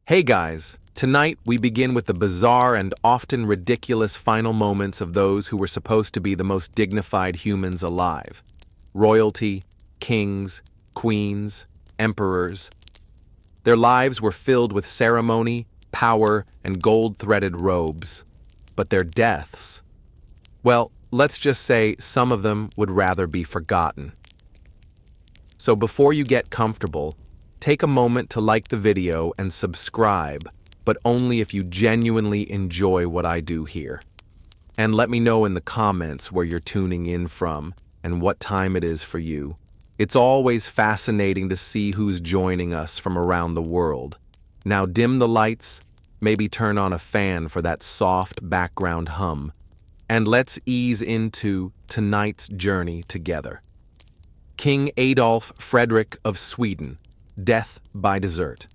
Hey guys, tonight we begin with the bizarre and often ridiculous final moments of those who were supposed to be the most dignified humans alive. Royalty, kings, queens, emperors. Their lives were filled with ceremony, power, and gold-threaded robes. But their deaths, well, let's just say some of them would rather be forgotten. So before you get comfortable, take a moment to like the video and subscribe, but only if you genuinely enjoy what I do here. And let me know in the comments where you're tuning in from and what time it is for you. It's always fascinating to see who's joining us from around the world. Now dim the lights, maybe turn on a fan for that soft background hum, and let's ease into tonight's journey together. King Adolf Frederick of Sweden. Death by desert.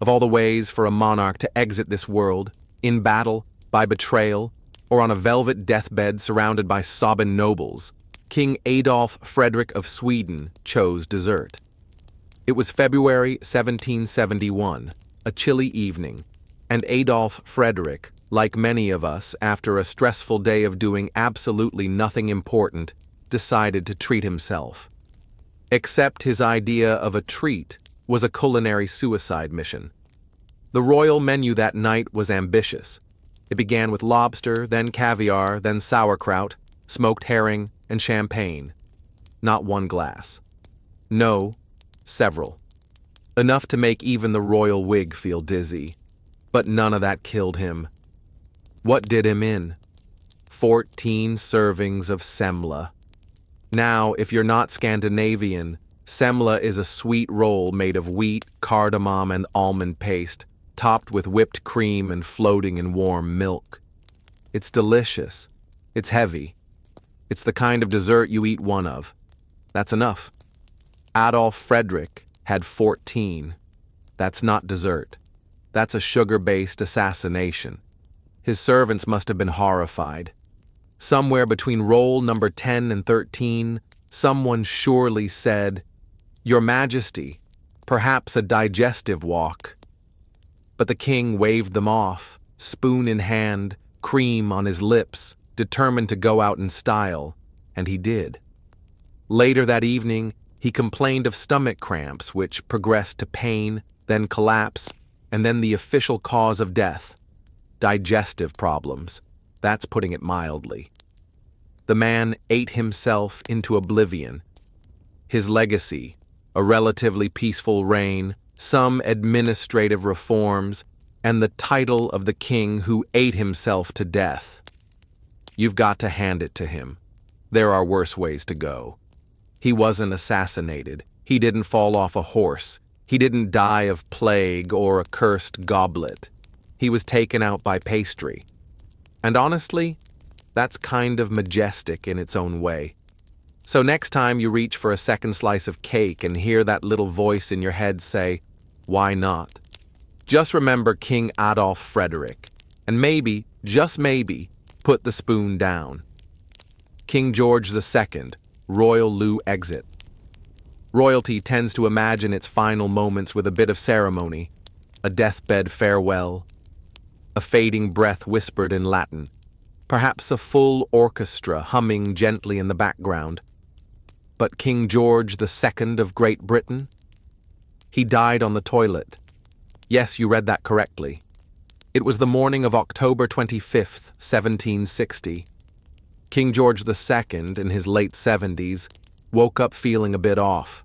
Of all the ways for a monarch to exit this world, in battle, by betrayal, or on a velvet deathbed surrounded by sobbing nobles, King Adolf Frederick of Sweden chose desert. It was February 1771, a chilly evening, and Adolf Frederick, like many of us after a stressful day of doing absolutely nothing important, decided to treat himself. Except his idea of a treat was a culinary suicide mission. The royal menu that night was ambitious. It began with lobster, then caviar, then sauerkraut, smoked herring, and champagne. Not one glass. No, several. Enough to make even the royal wig feel dizzy. But none of that killed him. What did him in? 14 servings of semla. Now, if you're not Scandinavian, semla is a sweet roll made of wheat, cardamom, and almond paste, topped with whipped cream and floating in warm milk. It's delicious. It's heavy. It's the kind of dessert you eat one of. That's enough. Adolf Frederick had 14. That's not dessert. That's a sugar-based assassination. His servants must have been horrified. Somewhere between roll number 10 and 13, someone surely said, "Your Majesty, perhaps a digestive walk." But the king waved them off, spoon in hand, cream on his lips, determined to go out in style, and he did. Later that evening, he complained of stomach cramps, which progressed to pain, then collapse, and then the official cause of death: digestive problems. That's putting it mildly. The man ate himself into oblivion. His legacy, a relatively peaceful reign, some administrative reforms, and the title of the king who ate himself to death. You've got to hand it to him. There are worse ways to go. He wasn't assassinated. He didn't fall off a horse. He didn't die of plague or a cursed goblet. He was taken out by pastry. And honestly, that's kind of majestic in its own way. So next time you reach for a second slice of cake and hear that little voice in your head say, "Why not?" just remember King Adolf Frederick, and maybe, just maybe, put the spoon down. King George II, Royal Lou exit. Royalty tends to imagine its final moments with a bit of ceremony, a deathbed farewell, a fading breath whispered in Latin, perhaps a full orchestra humming gently in the background. But King George II of Great Britain? He died on the toilet. Yes, you read that correctly. It was the morning of October 25th, 1760. King George II, in his late 70s, woke up feeling a bit off.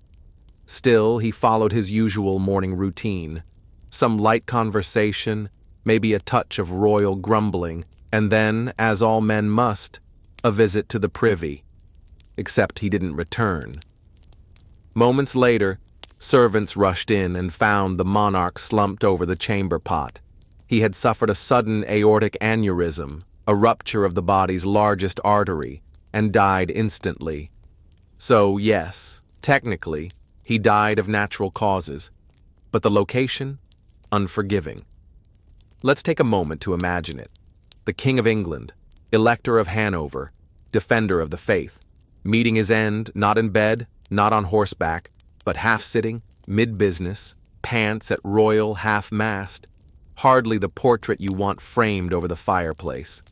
Still, he followed his usual morning routine. Some light conversation, maybe a touch of royal grumbling, and then, as all men must, a visit to the privy. Except he didn't return. Moments later, servants rushed in and found the monarch slumped over the chamber pot. He had suffered a sudden aortic aneurysm, a rupture of the body's largest artery, and died instantly. So, yes, technically, he died of natural causes, but the location? Unforgiving. Let's take a moment to imagine it. The King of England, Elector of Hanover, defender of the faith, meeting his end not in bed, not on horseback, but half-sitting, mid-business, pants at royal half-mast, hardly the portrait you want framed over the fireplace.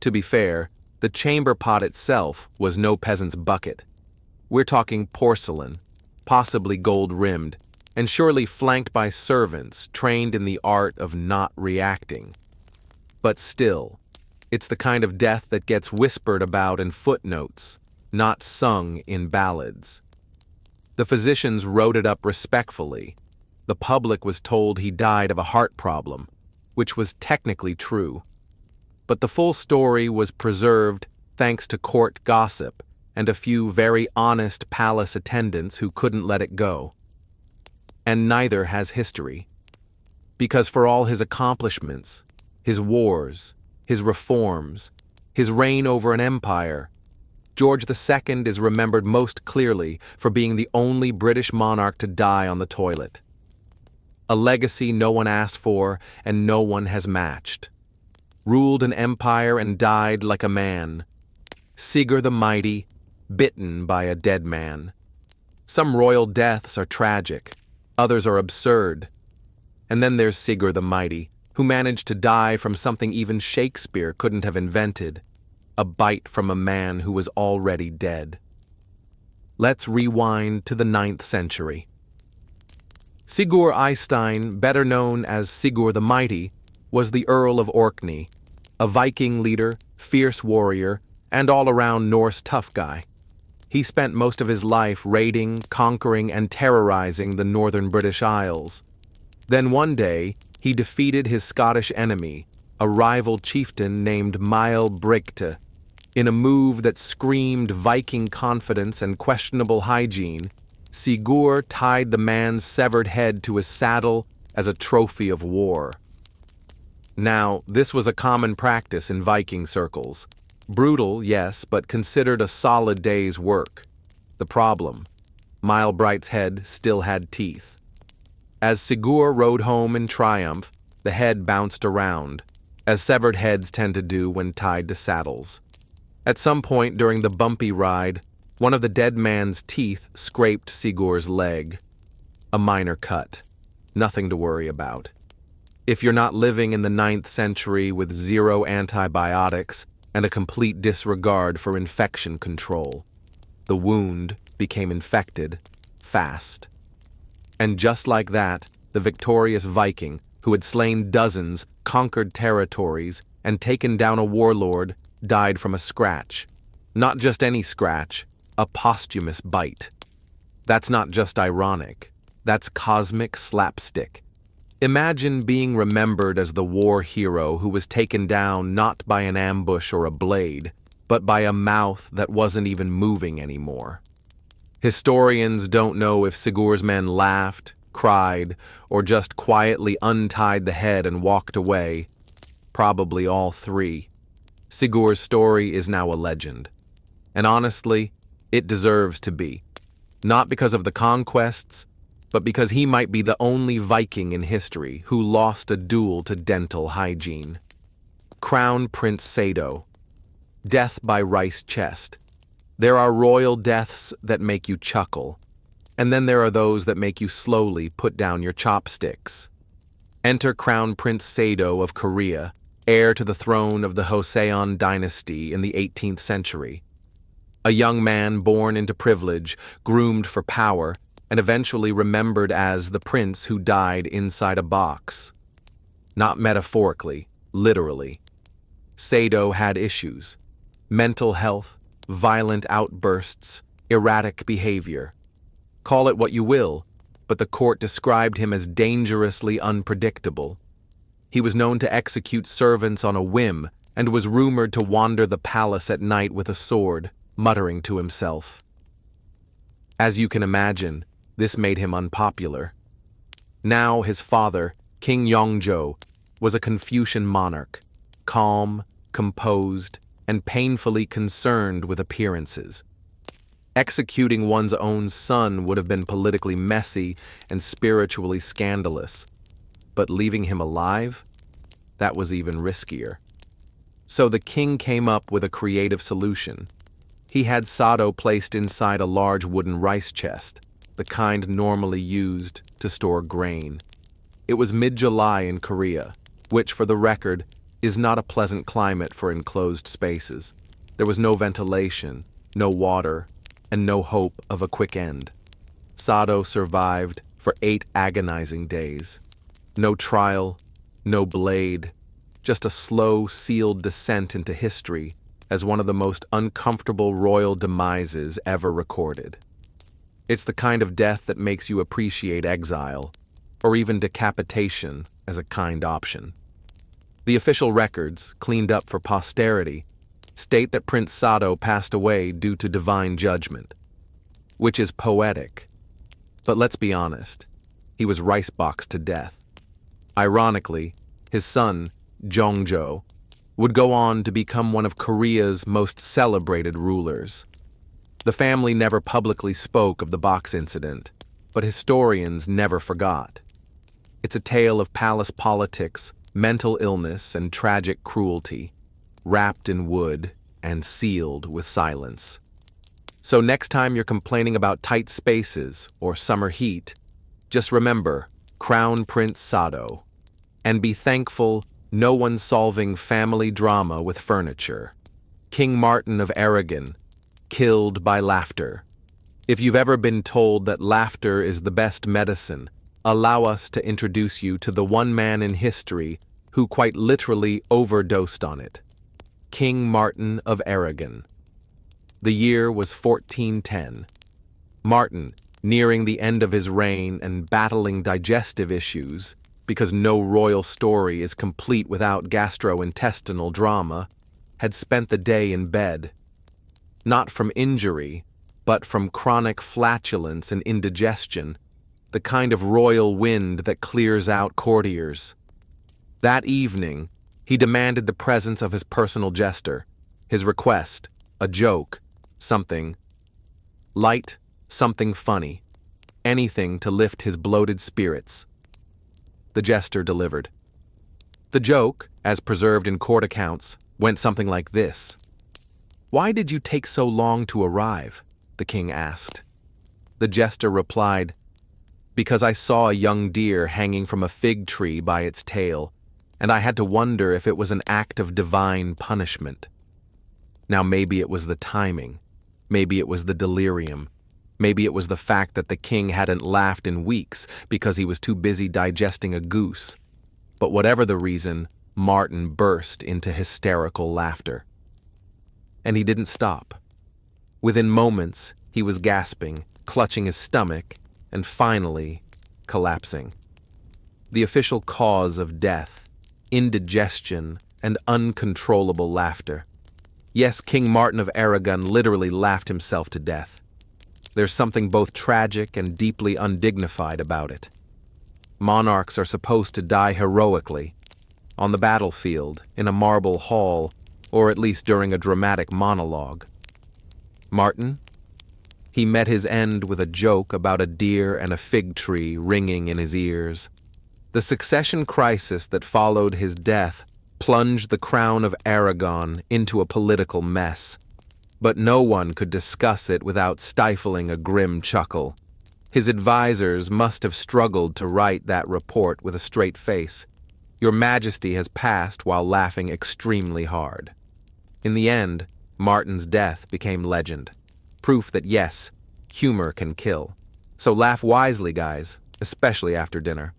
To be fair, the chamber pot itself was no peasant's bucket. We're talking porcelain, possibly gold-rimmed, and surely flanked by servants trained in the art of not reacting. But still, it's the kind of death that gets whispered about in footnotes, not sung in ballads. The physicians wrote it up respectfully. The public was told he died of a heart problem, which was technically true. But the full story was preserved thanks to court gossip and a few very honest palace attendants who couldn't let it go. And neither has history. Because for all his accomplishments, his wars, his reforms, his reign over an empire, George II is remembered most clearly for being the only British monarch to die on the toilet. A legacy no one asked for and no one has matched. Ruled an empire and died like a man. Sigur the Mighty, bitten by a dead man. Some royal deaths are tragic, others are absurd. And then there's Sigur the Mighty, who managed to die from something even Shakespeare couldn't have invented, a bite from a man who was already dead. Let's rewind to the 9th century. Sigurd Eystein, better known as Sigurd the Mighty, was the Earl of Orkney, a Viking leader, fierce warrior, and all-around Norse tough guy. He spent most of his life raiding, conquering, and terrorizing the northern British Isles. Then one day, he defeated his Scottish enemy, a rival chieftain named Mael Brigte. In a move that screamed Viking confidence and questionable hygiene, Sigurd tied the man's severed head to his saddle as a trophy of war. Now, this was a common practice in Viking circles. Brutal, yes, but considered a solid day's work. The problem: Mael Brigte's head still had teeth. As Sigurd rode home in triumph, the head bounced around, as severed heads tend to do when tied to saddles. At some point during the bumpy ride, one of the dead man's teeth scraped Sigurd's leg. A minor cut. Nothing to worry about. If you're not living in the 9th century with zero antibiotics and a complete disregard for infection control, the wound became infected fast. And just like that, the victorious Viking, who had slain dozens, conquered territories, and taken down a warlord, died from a scratch. Not just any scratch, a posthumous bite. That's not just ironic. That's cosmic slapstick. Imagine being remembered as the war hero who was taken down not by an ambush or a blade, but by a mouth that wasn't even moving anymore. Historians don't know if Sigurd's men laughed, cried, or just quietly untied the head and walked away. Probably all three. Sigurd's story is now a legend. And honestly, it deserves to be. Not because of the conquests, but because he might be the only Viking in history who lost a duel to dental hygiene. Crown Prince Sado. Death by rice chest. There are royal deaths that make you chuckle, and then there are those that make you slowly put down your chopsticks. Enter Crown Prince Sado of Korea, heir to the throne of the Joseon dynasty in the 18th century. A young man born into privilege, groomed for power, and eventually remembered as the prince who died inside a box. Not metaphorically, literally. Sado had issues: mental health, violent outbursts, erratic behavior. Call it what you will, but the court described him as dangerously unpredictable. He was known to execute servants on a whim and was rumored to wander the palace at night with a sword, muttering to himself. As you can imagine, this made him unpopular. Now his father, King Yongjo, was a Confucian monarch, calm, composed, and painfully concerned with appearances. Executing one's own son would have been politically messy and spiritually scandalous, but leaving him alive? That was even riskier. So the king came up with a creative solution. He had Sado placed inside a large wooden rice chest, the kind normally used to store grain. It was mid-July in Korea, which, for the record, is not a pleasant climate for enclosed spaces. There was no ventilation, no water, and no hope of a quick end. Sado survived for 8 agonizing days. No trial, no blade, just a slow, sealed descent into history as one of the most uncomfortable royal demises ever recorded. It's the kind of death that makes you appreciate exile, or even decapitation as a kind option. The official records, cleaned up for posterity, state that Prince Sado passed away due to divine judgment, which is poetic. But let's be honest, he was rice-boxed to death. Ironically, his son, Jongjo, would go on to become one of Korea's most celebrated rulers. The family never publicly spoke of the box incident, but historians never forgot. It's a tale of palace politics, mental illness, and tragic cruelty, wrapped in wood and sealed with silence. So next time you're complaining about tight spaces or summer heat, just remember Crown Prince Sado, and be thankful no one's solving family drama with furniture. King Martin of Aragon, killed by laughter. If you've ever been told that laughter is the best medicine, allow us to introduce you to the one man in history who quite literally overdosed on it. King Martin of Aragon. The year was 1410. Martin, nearing the end of his reign and battling digestive issues, because no royal story is complete without gastrointestinal drama, had spent the day in bed. Not from injury, but from chronic flatulence and indigestion, the kind of royal wind that clears out courtiers. That evening, he demanded the presence of his personal jester, his request, a joke, something light, something funny, anything to lift his bloated spirits. The jester delivered. The joke, as preserved in court accounts, went something like this. "Why did you take so long to arrive?" the king asked. The jester replied, "Because I saw a young deer hanging from a fig tree by its tail, and I had to wonder if it was an act of divine punishment." Now maybe it was the timing, maybe it was the delirium, maybe it was the fact that the king hadn't laughed in weeks because he was too busy digesting a goose. But whatever the reason, Martin burst into hysterical laughter. And he didn't stop. Within moments, he was gasping, clutching his stomach, and finally collapsing. The official cause of death, indigestion, and uncontrollable laughter. Yes, King Martin of Aragon literally laughed himself to death. There's something both tragic and deeply undignified about it. Monarchs are supposed to die heroically, on the battlefield, in a marble hall, or at least during a dramatic monologue. Martin? He met his end with a joke about a deer and a fig tree ringing in his ears. The succession crisis that followed his death plunged the crown of Aragon into a political mess. But no one could discuss it without stifling a grim chuckle. His advisors must have struggled to write that report with a straight face. Your Majesty has passed while laughing extremely hard. In the end, Martin's death became legend. Proof that yes, humor can kill. So laugh wisely, guys, especially after dinner.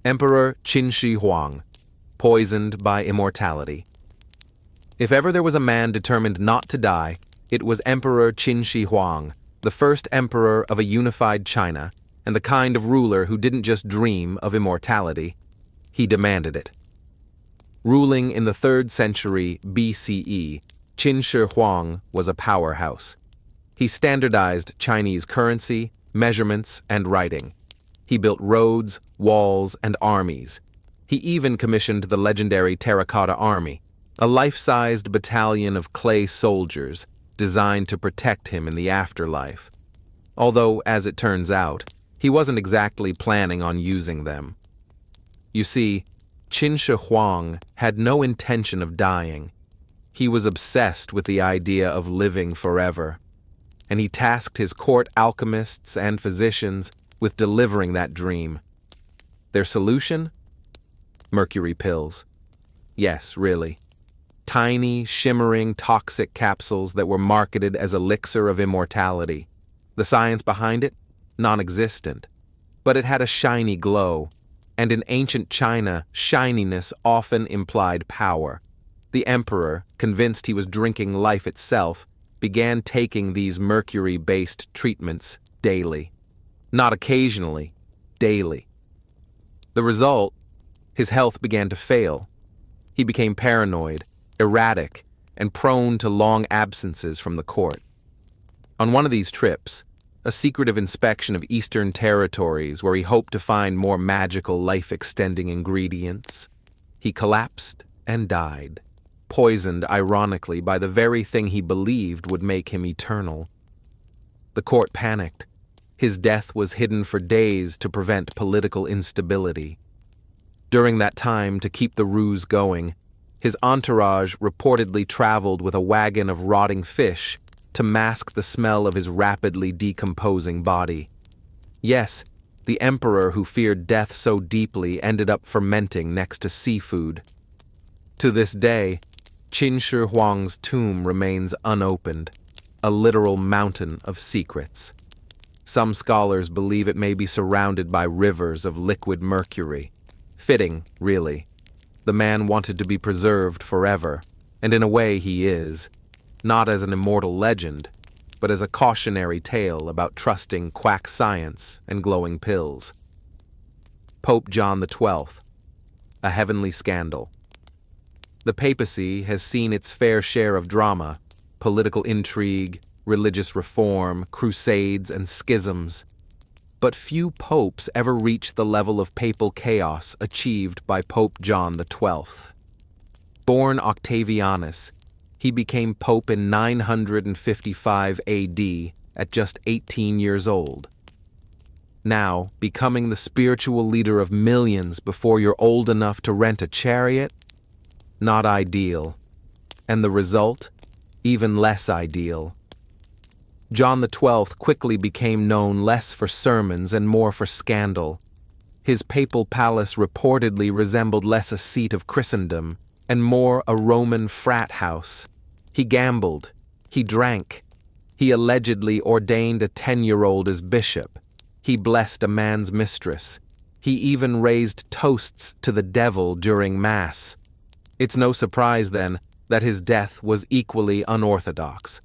Emperor Qin Shi Huang, poisoned by immortality. If ever there was a man determined not to die, it was Emperor Qin Shi Huang, the first emperor of a unified China, and the kind of ruler who didn't just dream of immortality, he demanded it. Ruling in the 3rd century BCE, Qin Shi Huang was a powerhouse. He standardized Chinese currency, measurements, and writing. He built roads, walls, and armies. He even commissioned the legendary Terracotta Army, a life-sized battalion of clay soldiers designed to protect him in the afterlife. Although, as it turns out, he wasn't exactly planning on using them. You see, Qin Shi Huang had no intention of dying. He was obsessed with the idea of living forever, and he tasked his court alchemists and physicians with delivering that dream. Their solution? Mercury pills. Yes, really. Tiny, shimmering, toxic capsules that were marketed as elixir of immortality. The science behind it? Non-existent. But it had a shiny glow, and in ancient China, shininess often implied power. The emperor, convinced he was drinking life itself, began taking these mercury-based treatments daily. Not occasionally, daily. The result? His health began to fail. He became paranoid, erratic, and prone to long absences from the court. On one of these trips, a secretive inspection of Eastern territories where he hoped to find more magical life-extending ingredients, he collapsed and died, poisoned ironically by the very thing he believed would make him eternal. The court panicked. His death was hidden for days to prevent political instability. During that time, to keep the ruse going, his entourage reportedly traveled with a wagon of rotting fish to mask the smell of his rapidly decomposing body. Yes, the emperor who feared death so deeply ended up fermenting next to seafood. To this day, Qin Shi Huang's tomb remains unopened, a literal mountain of secrets. Some scholars believe it may be surrounded by rivers of liquid mercury. Fitting, really. The man wanted to be preserved forever, and in a way he is. Not as an immortal legend, but as a cautionary tale about trusting quack science and glowing pills. Pope John XII, a heavenly scandal. The papacy has seen its fair share of drama, political intrigue, religious reform, crusades, and schisms. But few popes ever reached the level of papal chaos achieved by Pope John XII. Born Octavianus, he became pope in 955 AD at just 18 years old. Now, becoming the spiritual leader of millions before you're old enough to rent a chariot? Not ideal. And the result? Even less ideal. John XII quickly became known less for sermons and more for scandal. His papal palace reportedly resembled less a seat of Christendom and more a Roman frat house. He gambled. He drank. He allegedly ordained a 10-year-old as bishop. He blessed a man's mistress. He even raised toasts to the devil during Mass. It's no surprise, then, that his death was equally unorthodox.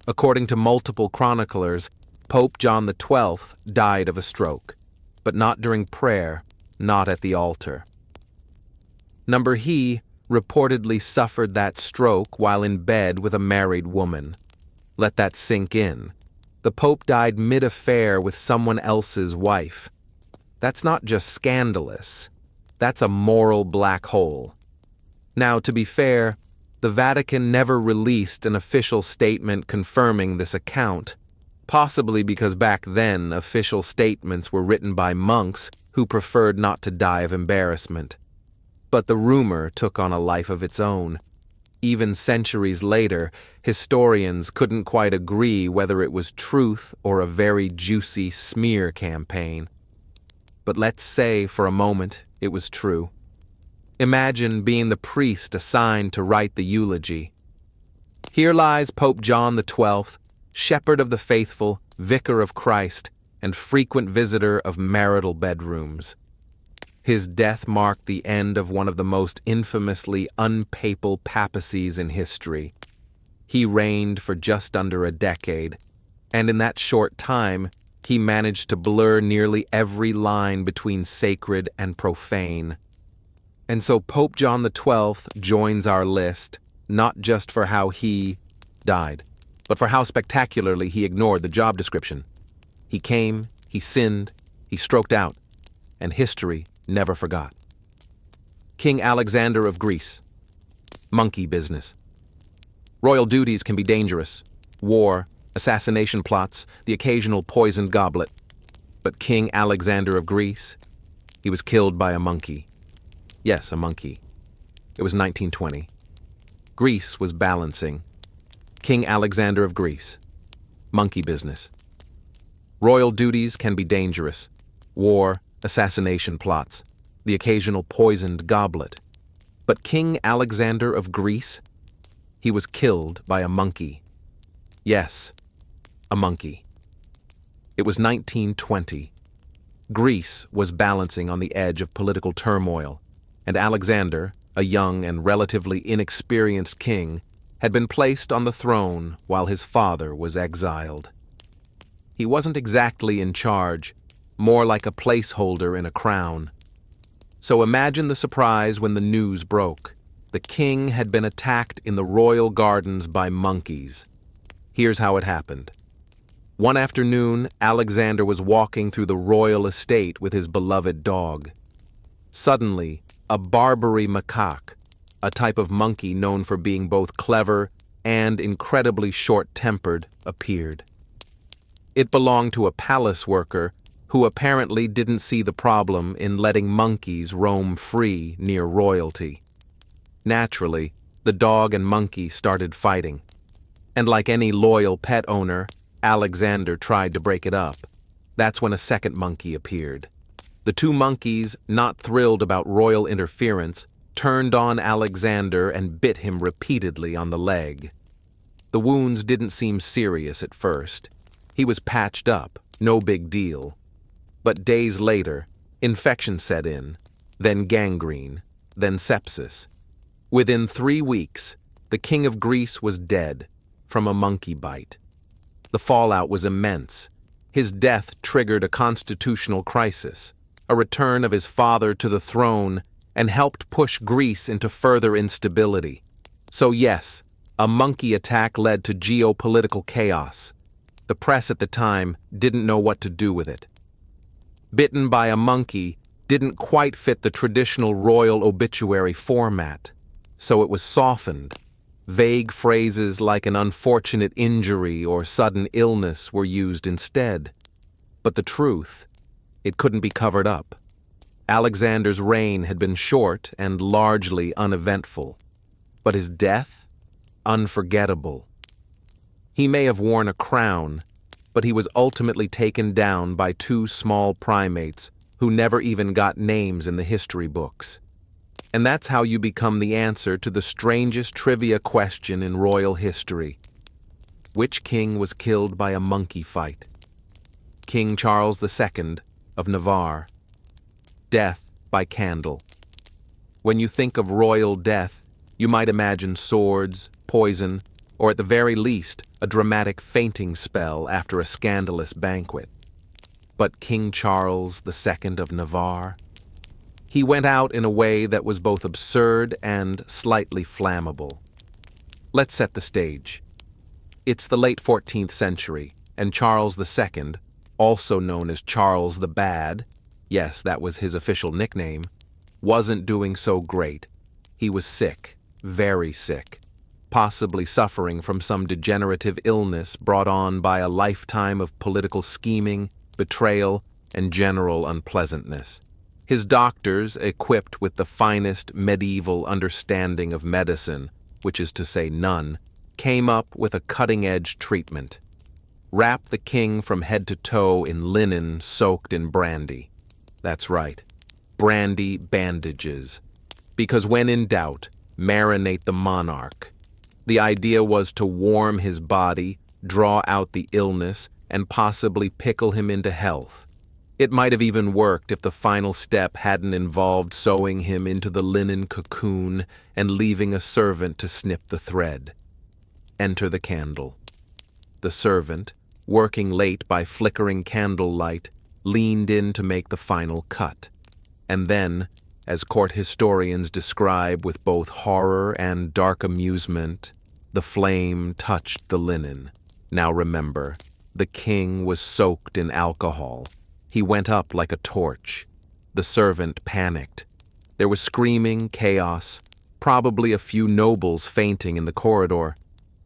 According to multiple chroniclers, Pope John XII died of a stroke, but not during prayer, not at the altar. He reportedly suffered that stroke while in bed with a married woman. Let that sink in. The Pope died mid-affair with someone else's wife. That's not just scandalous. That's a moral black hole. Now, to be fair, the Vatican never released an official statement confirming this account, possibly because back then official statements were written by monks who preferred not to die of embarrassment. But the rumor took on a life of its own. Even centuries later, historians couldn't quite agree whether it was truth or a very juicy smear campaign. But let's say for a moment it was true. Imagine being the priest assigned to write the eulogy. Here lies Pope John XII, shepherd of the faithful, vicar of Christ, and frequent visitor of marital bedrooms. His death marked the end of one of the most infamously unpapal papacies in history. He reigned for just under a decade, and in that short time, he managed to blur nearly every line between sacred and profane. And so Pope John XII joins our list, not just for how he died, but for how spectacularly he ignored the job description. He came, he sinned, he stroked out, and history never forgot. King Alexander of Greece. Monkey business. Royal duties can be dangerous. War, assassination plots, the occasional poisoned goblet. But King Alexander of Greece, he was killed by a monkey. Yes, a monkey. It was 1920. Greece was balancing. King Alexander of Greece. Monkey business. Royal duties can be dangerous. war, assassination plots, the occasional poisoned goblet. But King Alexander of Greece? He was killed by a monkey. Yes, a monkey. It was 1920. Greece was balancing on the edge of political turmoil, and Alexander, a young and relatively inexperienced king, had been placed on the throne while his father was exiled. He wasn't exactly in charge, more like a placeholder in a crown. So imagine the surprise when the news broke. The king had been attacked in the royal gardens by monkeys. Here's how it happened. One afternoon, Alexander was walking through the royal estate with his beloved dog. Suddenly, a Barbary macaque, a type of monkey known for being both clever and incredibly short-tempered, appeared. It belonged to a palace worker who apparently didn't see the problem in letting monkeys roam free near royalty. Naturally, the dog and monkey started fighting. And like any loyal pet owner, Alexander tried to break it up. That's when a second monkey appeared. The two monkeys, not thrilled about royal interference, turned on Alexander and bit him repeatedly on the leg. The wounds didn't seem serious at first. He was patched up, no big deal. But days later, infection set in, then gangrene, then sepsis. Within 3 weeks, the king of Greece was dead from a monkey bite. The fallout was immense. His death triggered a constitutional crisis, a return of his father to the throne, and helped push Greece into further instability. So yes, a monkey attack led to geopolitical chaos. The press at the time didn't know what to do with it. Bitten by a monkey didn't quite fit the traditional royal obituary format, so it was softened. Vague phrases like an unfortunate injury or sudden illness were used instead. But the truth, it couldn't be covered up. Alexander's reign had been short and largely uneventful, but his death? Unforgettable. He may have worn a crown, but he was ultimately taken down by 2 small primates who never even got names in the history books. And that's how you become the answer to the strangest trivia question in royal history. Which king was killed by a monkey fight? King Charles II of Navarre. Death by candle. When you think of royal death, you might imagine swords, poison, or at the very least, a dramatic fainting spell after a scandalous banquet. But King Charles II of Navarre? He went out in a way that was both absurd and slightly flammable. Let's set the stage. It's the late 14th century, and Charles II, also known as Charles the Bad, yes, that was his official nickname, wasn't doing so great. He was sick, very sick, possibly suffering from some degenerative illness brought on by a lifetime of political scheming, betrayal, and general unpleasantness. His doctors, equipped with the finest medieval understanding of medicine, which is to say none, came up with a cutting-edge treatment. Wrap the king from head to toe in linen soaked in brandy. That's right, brandy bandages. Because when in doubt, marinate the monarch. The idea was to warm his body, draw out the illness, and possibly pickle him into health. It might have even worked if the final step hadn't involved sewing him into the linen cocoon and leaving a servant to snip the thread. Enter the candle. The servant, working late by flickering candlelight, leaned in to make the final cut. And then, as court historians describe with both horror and dark amusement, the flame touched the linen. Now remember, the king was soaked in alcohol. He went up like a torch. The servant panicked. There was screaming, chaos, probably a few nobles fainting in the corridor.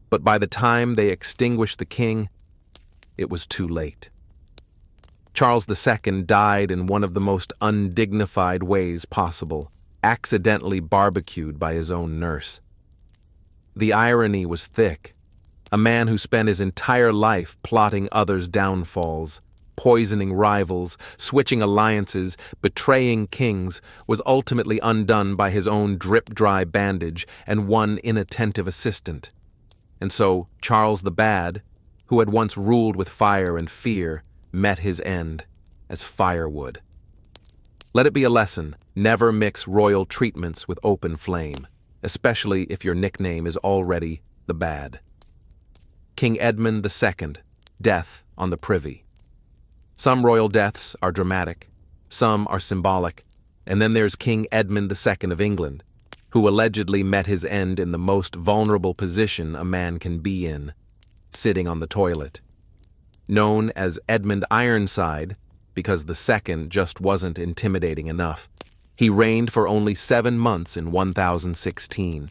But by the time they extinguished the king, it was too late. Charles II died in one of the most undignified ways possible, accidentally barbecued by his own nurse. The irony was thick. A man who spent his entire life plotting others' downfalls poisoning rivals, switching alliances, betraying kings, was ultimately undone by his own drip-dry bandage and one inattentive assistant. And so Charles the Bad, who had once ruled with fire and fear, met his end as firewood. Let it be a lesson: never mix royal treatments with open flame, especially if your nickname is already the Bad. King Edmund II, death on the Privy. Some royal deaths are dramatic, some are symbolic, and then there's King Edmund II of England, who allegedly met his end in the most vulnerable position a man can be in, sitting on the toilet. Known as Edmund Ironside, because the second just wasn't intimidating enough, he reigned for only 7 months in 1016.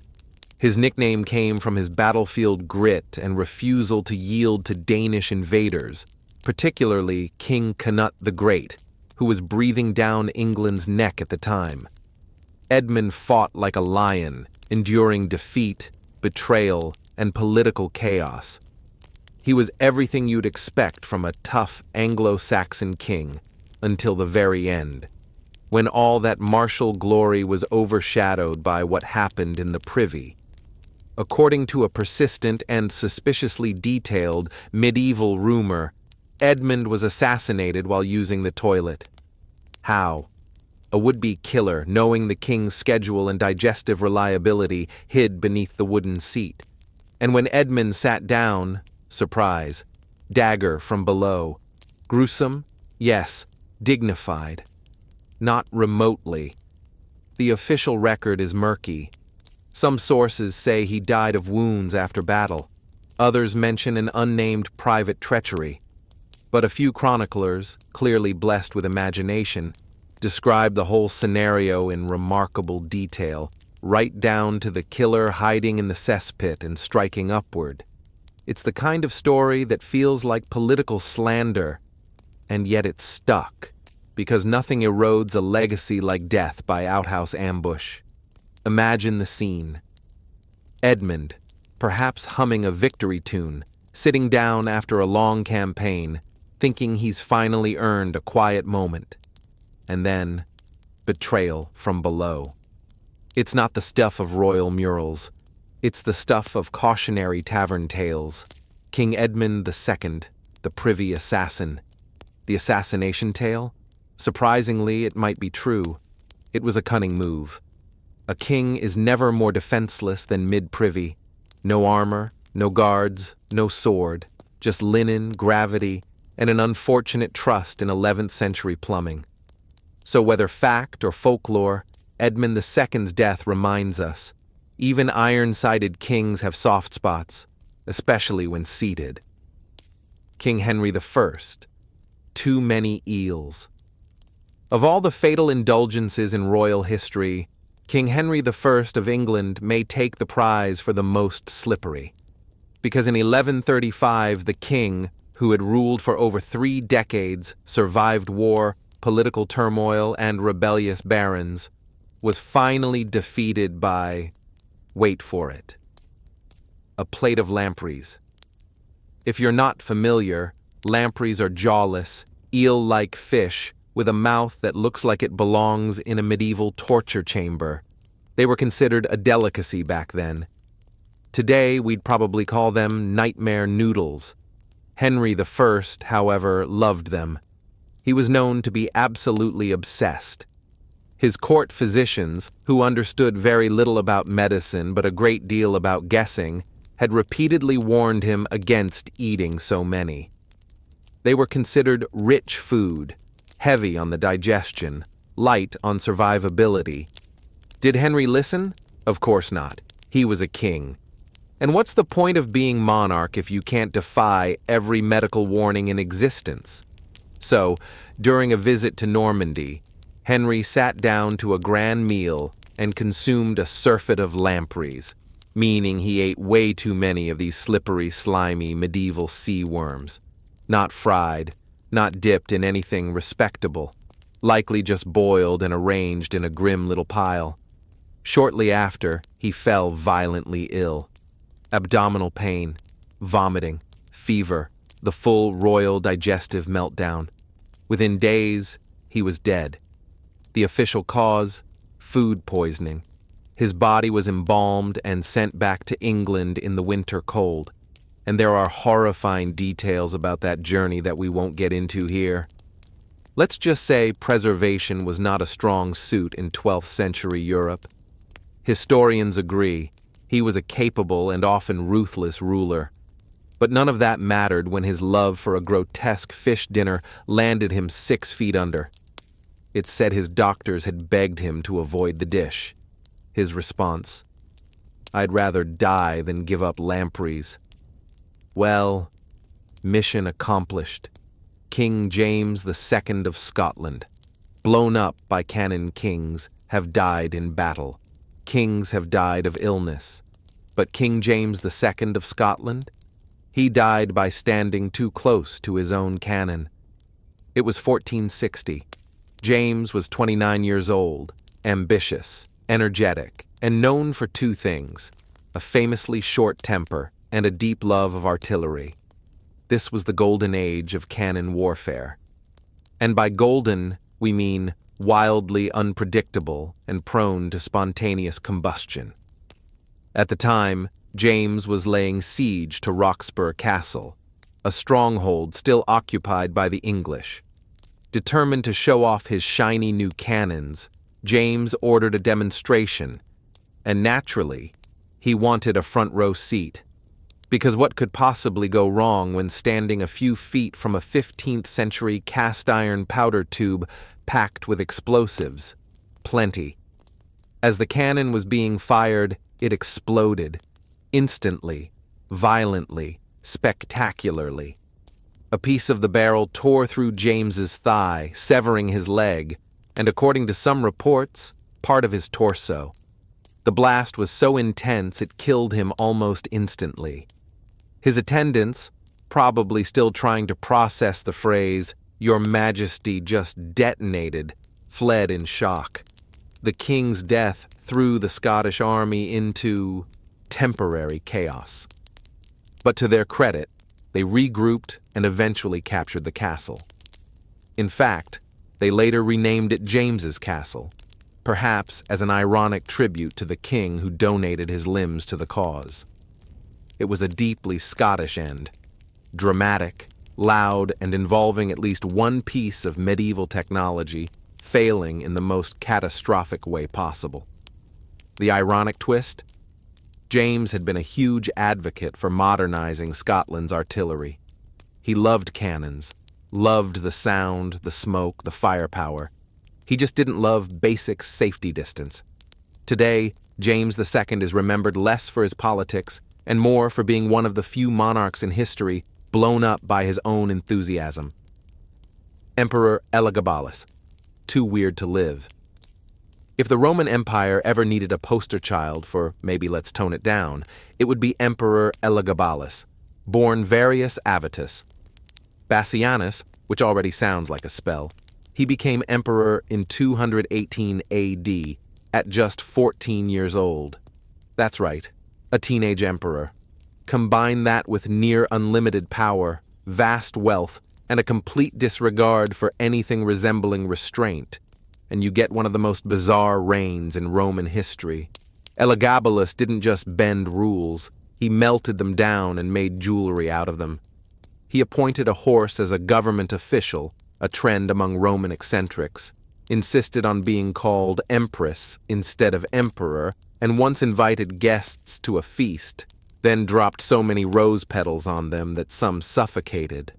His nickname came from his battlefield grit and refusal to yield to Danish invaders, particularly King Canute the Great, who was breathing down England's neck at the time. Edmund fought like a lion, enduring defeat, betrayal, and political chaos. He was everything you'd expect from a tough Anglo-Saxon king, until the very end, when all that martial glory was overshadowed by what happened in the Privy. According to a persistent and suspiciously detailed medieval rumor, Edmund was assassinated while using the toilet. How? A would-be killer, knowing the king's schedule and digestive reliability, hid beneath the wooden seat. And when Edmund sat down, surprise, dagger from below. Gruesome? Yes. Dignified. Not remotely. The official record is murky. Some sources say he died of wounds after battle. Others mention an unnamed private treachery. But a few chroniclers, clearly blessed with imagination, describe the whole scenario in remarkable detail, right down to the killer hiding in the cesspit and striking upward. It's the kind of story that feels like political slander, and yet it's stuck, because nothing erodes a legacy like death by outhouse ambush. Imagine the scene. Edmund, perhaps humming a victory tune, sitting down after a long campaign, thinking he's finally earned a quiet moment. And then, betrayal from below. It's not the stuff of royal murals. It's the stuff of cautionary tavern tales. King Edmund II, the Privy Assassin. The assassination tale? Surprisingly, it might be true. It was a cunning move. A king is never more defenseless than mid-privy. No armor, no guards, no sword, just linen, gravity, and an unfortunate trust in 11th century plumbing. So whether fact or folklore, Edmund II's death reminds us, even iron-sided kings have soft spots, especially when seated. King Henry I. Too many eels. Of all the fatal indulgences in royal history, King Henry I of England may take the prize for the most slippery. Because in 1135, the king, who had ruled for over 3 decades, survived war, political turmoil, and rebellious barons, was finally defeated by, wait for it, a plate of lampreys. If you're not familiar, lampreys are jawless, eel-like fish with a mouth that looks like it belongs in a medieval torture chamber. They were considered a delicacy back then. Today, we'd probably call them nightmare noodles. Henry I, however, loved them. He was known to be absolutely obsessed. His court physicians, who understood very little about medicine but a great deal about guessing, had repeatedly warned him against eating so many. They were considered rich food, heavy on the digestion, light on survivability. Did Henry listen? Of course not. He was a king. And what's the point of being monarch if you can't defy every medical warning in existence? So, during a visit to Normandy, Henry sat down to a grand meal and consumed a surfeit of lampreys, meaning he ate way too many of these slippery, slimy, medieval sea worms. Not fried, not dipped in anything respectable, likely just boiled and arranged in a grim little pile. Shortly after, he fell violently ill. Abdominal pain, vomiting, fever, the full royal digestive meltdown. Within days, he was dead. The official cause? Food poisoning. His body was embalmed and sent back to England in the winter cold. And there are horrifying details about that journey that we won't get into here. Let's just say preservation was not a strong suit in 12th century Europe. Historians agree he was a capable and often ruthless ruler. But none of that mattered when his love for a grotesque fish dinner landed him 6 feet under. It said his doctors had begged him to avoid the dish. His response: "I'd rather die than give up lampreys." Well, mission accomplished. King James II of Scotland, blown up by cannon kings, have died in battle. Kings have died of illness. But King James II of Scotland? He died by standing too close to his own cannon. It was 1460. James was 29 years old, ambitious, energetic, and known for 2 things: a famously short temper and a deep love of artillery. This was the golden age of cannon warfare. And by golden, we mean wildly unpredictable and prone to spontaneous combustion. At the time, James was laying siege to Roxburgh Castle, a stronghold still occupied by the English. Determined to show off his shiny new cannons, James ordered a demonstration, and naturally, he wanted a front-row seat. Because what could possibly go wrong when standing a few feet from a 15th century cast-iron powder tube packed with explosives? Plenty. As the cannon was being fired, it exploded. Instantly, violently, spectacularly. A piece of the barrel tore through James's thigh, severing his leg, and according to some reports, part of his torso. The blast was so intense it killed him almost instantly. His attendants, probably still trying to process the phrase, "Your Majesty just detonated," fled in shock. The king's death threw the Scottish army into temporary chaos. But to their credit, they regrouped and eventually captured the castle. In fact, they later renamed it James's Castle, perhaps as an ironic tribute to the king who donated his limbs to the cause. It was a deeply Scottish end, dramatic, loud, and involving at least one piece of medieval technology failing in the most catastrophic way possible. The ironic twist? James had been a huge advocate for modernizing Scotland's artillery. He loved cannons, loved the sound, the smoke, the firepower. He just didn't love basic safety distance. Today, James II is remembered less for his politics and more for being one of the few monarchs in history blown up by his own enthusiasm. Emperor Elagabalus, too weird to live. If the Roman Empire ever needed a poster child for, maybe let's tone it down, it would be Emperor Elagabalus, born Varius Avitus. Bassianus, which already sounds like a spell, he became emperor in 218 AD at just 14 years old. That's right, a teenage emperor. Combine that with near unlimited power, vast wealth, and a complete disregard for anything resembling restraint, and you get one of the most bizarre reigns in Roman history. Elagabalus didn't just bend rules, he melted them down and made jewelry out of them. He appointed a horse as a government official, a trend among Roman eccentrics, insisted on being called empress instead of emperor, and once invited guests to a feast, then dropped so many rose petals on them that some suffocated.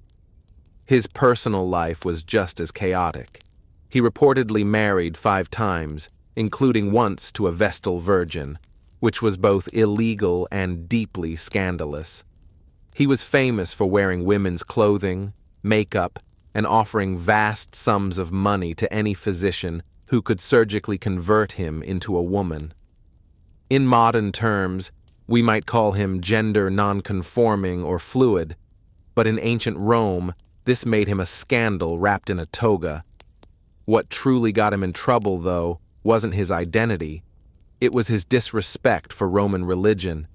His personal life was just as chaotic. He reportedly married 5 times, including once to a Vestal virgin, which was both illegal and deeply scandalous. He was famous for wearing women's clothing, makeup, and offering vast sums of money to any physician who could surgically convert him into a woman. In modern terms, we might call him gender nonconforming or fluid, but in ancient Rome, this made him a scandal wrapped in a toga. What truly got him in trouble, though, wasn't his identity. It was his disrespect for Roman religion.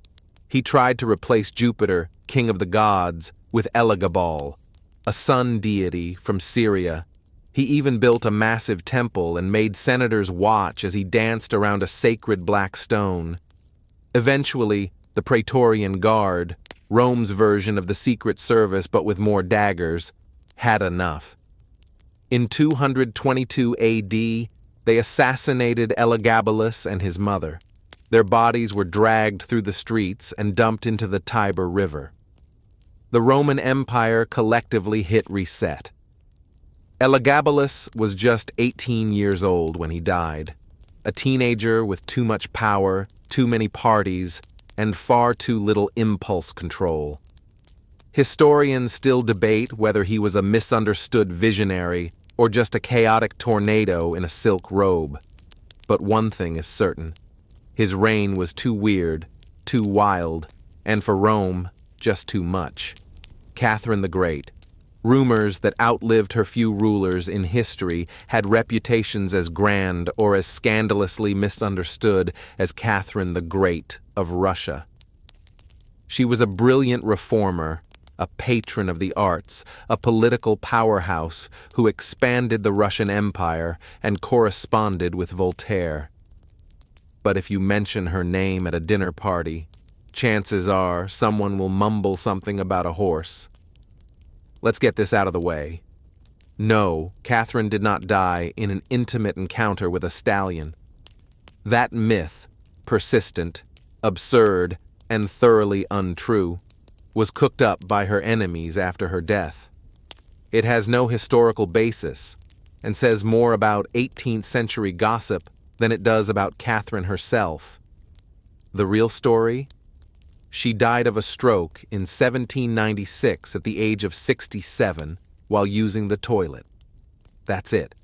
He tried to replace Jupiter, king of the gods, with Elagabal, a sun deity from Syria, He even built a massive temple and made senators watch as he danced around a sacred black stone. Eventually, the Praetorian Guard, Rome's version of the Secret Service but with more daggers, had enough. In 222 AD, they assassinated Elagabalus and his mother. Their bodies were dragged through the streets and dumped into the Tiber River. The Roman Empire collectively hit reset. Elagabalus was just 18 years old when he died, a teenager with too much power, too many parties, and far too little impulse control. Historians still debate whether he was a misunderstood visionary or just a chaotic tornado in a silk robe. But one thing is certain. His reign was too weird, too wild, and for Rome, just too much. Catherine the Great. Rumors that outlived her few rulers in history had reputations as grand or as scandalously misunderstood as Catherine the Great of Russia. She was a brilliant reformer, a patron of the arts, a political powerhouse who expanded the Russian Empire and corresponded with Voltaire. But if you mention her name at a dinner party, chances are someone will mumble something about a horse. Let's get this out of the way. No, Catherine did not die in an intimate encounter with a stallion. That myth, persistent, absurd, and thoroughly untrue, was cooked up by her enemies after her death. It has no historical basis and says more about 18th century gossip than it does about Catherine herself. The real story? She died of a stroke in 1796 at the age of 67 while using the toilet. That's it.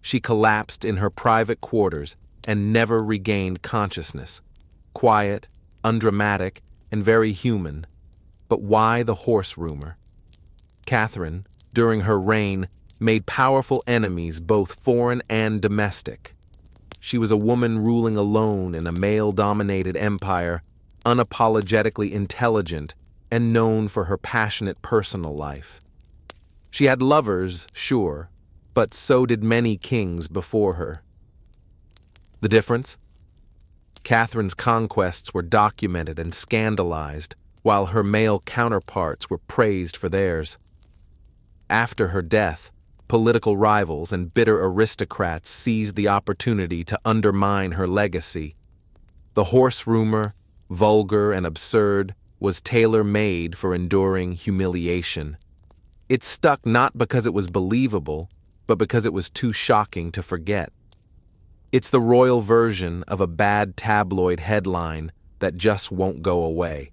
She collapsed in her private quarters and never regained consciousness. Quiet, undramatic, and very human. But why the horse rumor? Catherine, during her reign, made powerful enemies both foreign and domestic. She was a woman ruling alone in a male-dominated empire, unapologetically intelligent, and known for her passionate personal life. She had lovers, sure, but so did many kings before her. The difference? Catherine's conquests were documented and scandalized, while her male counterparts were praised for theirs. After her death, political rivals and bitter aristocrats seized the opportunity to undermine her legacy. The horse rumor, vulgar and absurd, was tailor-made for enduring humiliation. It stuck not because it was believable, but because it was too shocking to forget. It's the royal version of a bad tabloid headline that just won't go away.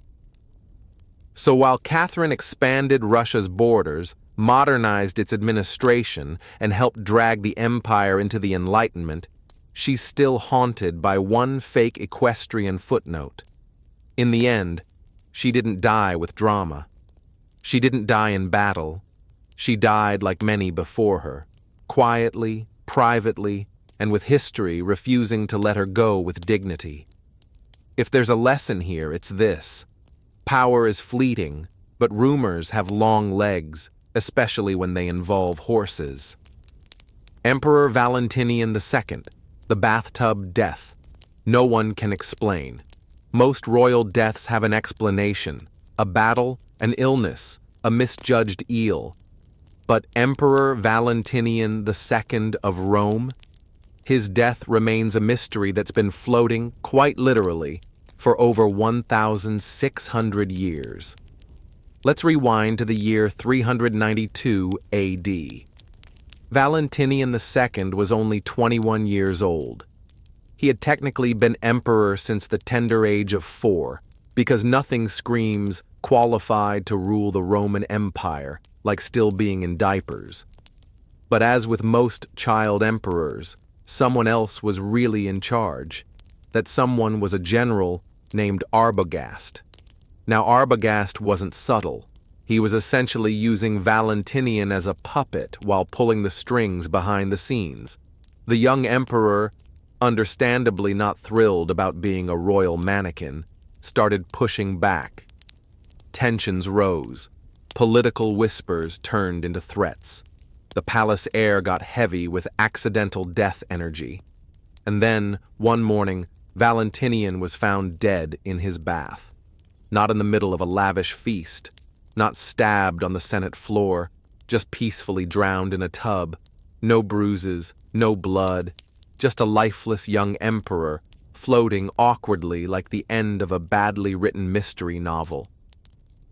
So while Catherine expanded Russia's borders, modernized its administration, and helped drag the empire into the Enlightenment, she's still haunted by one fake equestrian footnote. In the end, she didn't die with drama. She didn't die in battle. She died like many before her, quietly, privately, and with history refusing to let her go with dignity. If there's a lesson here, it's this. Power is fleeting, but rumors have long legs, especially when they involve horses. Emperor Valentinian II, the bathtub death. No one can explain. Most royal deaths have an explanation: a battle, an illness, a misjudged eel. But Emperor Valentinian II of Rome? His death remains a mystery that's been floating, quite literally, for over 1,600 years. Let's rewind to the year 392 AD. Valentinian II was only 21 years old. He had technically been emperor since the tender age of 4, because nothing screams qualified to rule the Roman Empire like still being in diapers. But as with most child emperors, someone else was really in charge. That someone was a general named Arbogast. Now, Arbogast wasn't subtle. He was essentially using Valentinian as a puppet while pulling the strings behind the scenes. The young emperor, understandably not thrilled about being a royal mannequin, started pushing back. Tensions rose. Political whispers turned into threats. The palace air got heavy with accidental death energy. And then, one morning, Valentinian was found dead in his bath. Not in the middle of a lavish feast, not stabbed on the Senate floor, just peacefully drowned in a tub. No bruises, no blood, just a lifeless young emperor, floating awkwardly like the end of a badly written mystery novel.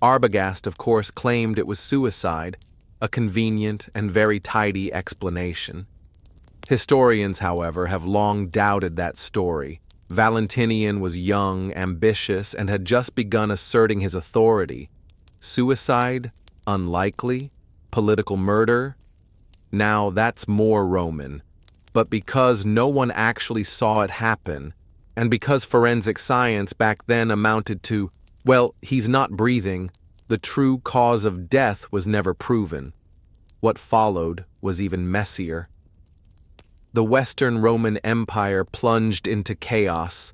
Arbogast, of course, claimed it was suicide, a convenient and very tidy explanation. Historians, however, have long doubted that story. Valentinian was young, ambitious, and had just begun asserting his authority. Suicide? Unlikely? Political murder? Now that's more Roman. But because no one actually saw it happen, and because forensic science back then amounted to, well, he's not breathing, the true cause of death was never proven. What followed was even messier. The Western Roman Empire plunged into chaos.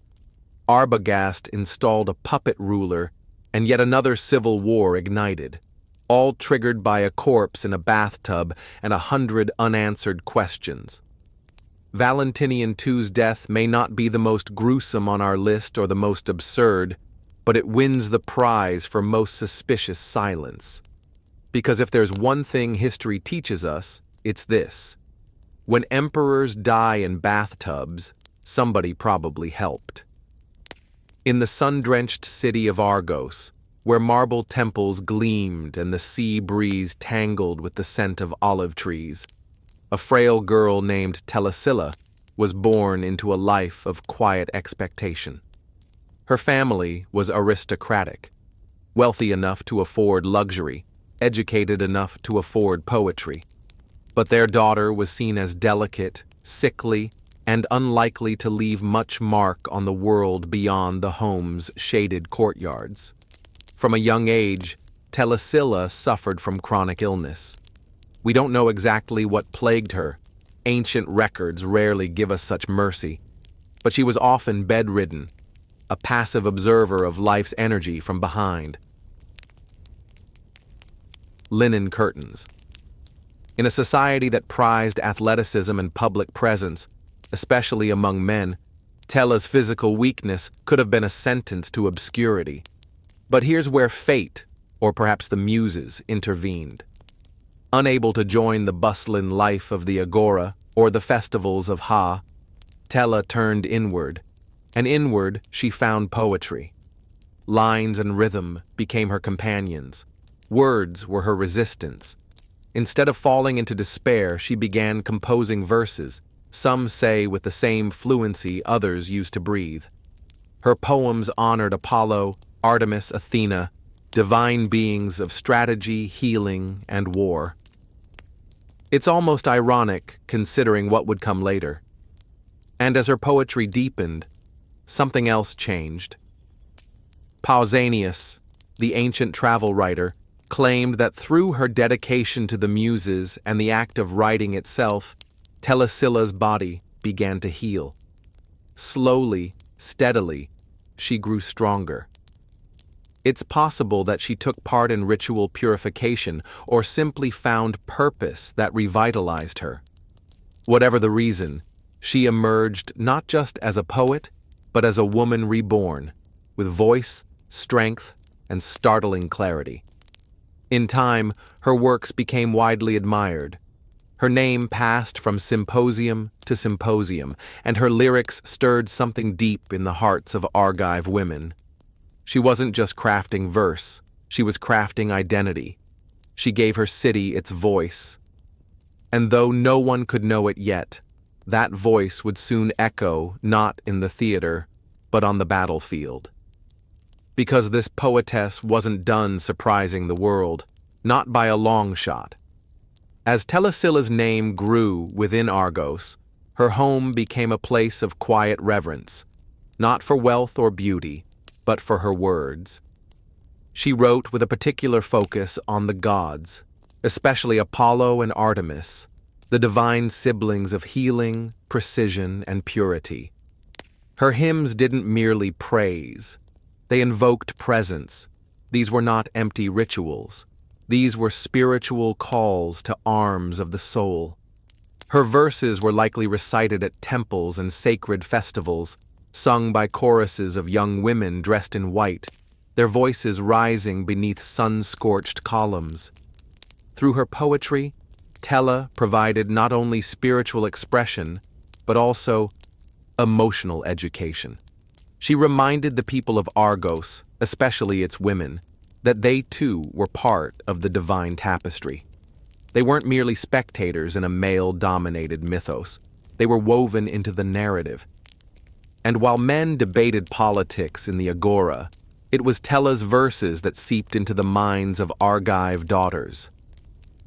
Arbogast installed a puppet ruler, and yet another civil war ignited, all triggered by a corpse in a bathtub and 100 unanswered questions. Valentinian II's death may not be the most gruesome on our list or the most absurd, but it wins the prize for most suspicious silence. Because if there's one thing history teaches us, it's this. When emperors die in bathtubs, somebody probably helped. In the sun-drenched city of Argos, where marble temples gleamed and the sea breeze tangled with the scent of olive trees, a frail girl named Telesilla was born into a life of quiet expectation. Her family was aristocratic, wealthy enough to afford luxury, educated enough to afford poetry. But their daughter was seen as delicate, sickly, and unlikely to leave much mark on the world beyond the home's shaded courtyards. From a young age, Telesilla suffered from chronic illness. We don't know exactly what plagued her. Ancient records rarely give us such mercy. But she was often bedridden, a passive observer of life's energy from behind. Linen curtains. In a society that prized athleticism and public presence, especially among men, Tella's physical weakness could have been a sentence to obscurity. But here's where fate, or perhaps the muses, intervened. Unable to join the bustling life of the agora or the festivals of Ha, Tella turned inward, and inward she found poetry. Lines and rhythm became her companions. Words were her resistance. Instead of falling into despair, she began composing verses, some say with the same fluency others used to breathe. Her poems honored Apollo, Artemis, Athena, divine beings of strategy, healing, and war. It's almost ironic, considering what would come later. And as her poetry deepened, something else changed. Pausanias, the ancient travel writer, claimed that through her dedication to the muses and the act of writing itself, Telesilla's body began to heal. Slowly, steadily, she grew stronger. It's possible that she took part in ritual purification or simply found purpose that revitalized her. Whatever the reason, she emerged not just as a poet, but as a woman reborn, with voice, strength, and startling clarity. In time, her works became widely admired. Her name passed from symposium to symposium, and her lyrics stirred something deep in the hearts of Argive women. She wasn't just crafting verse, she was crafting identity. She gave her city its voice. And though no one could know it yet, that voice would soon echo not in the theater, but on the battlefield. Because this poetess wasn't done surprising the world, not by a long shot. As Telesilla's name grew within Argos, her home became a place of quiet reverence, not for wealth or beauty, but for her words. She wrote with a particular focus on the gods, especially Apollo and Artemis, the divine siblings of healing, precision, and purity. Her hymns didn't merely praise. They invoked presence. These were not empty rituals. These were spiritual calls to arms of the soul. Her verses were likely recited at temples and sacred festivals, sung by choruses of young women dressed in white, their voices rising beneath sun-scorched columns. Through her poetry, Tella provided not only spiritual expression, but also emotional education. She reminded the people of Argos, especially its women, that they too were part of the divine tapestry. They weren't merely spectators in a male-dominated mythos. They were woven into the narrative. And while men debated politics in the agora, it was Tella's verses that seeped into the minds of Argive daughters.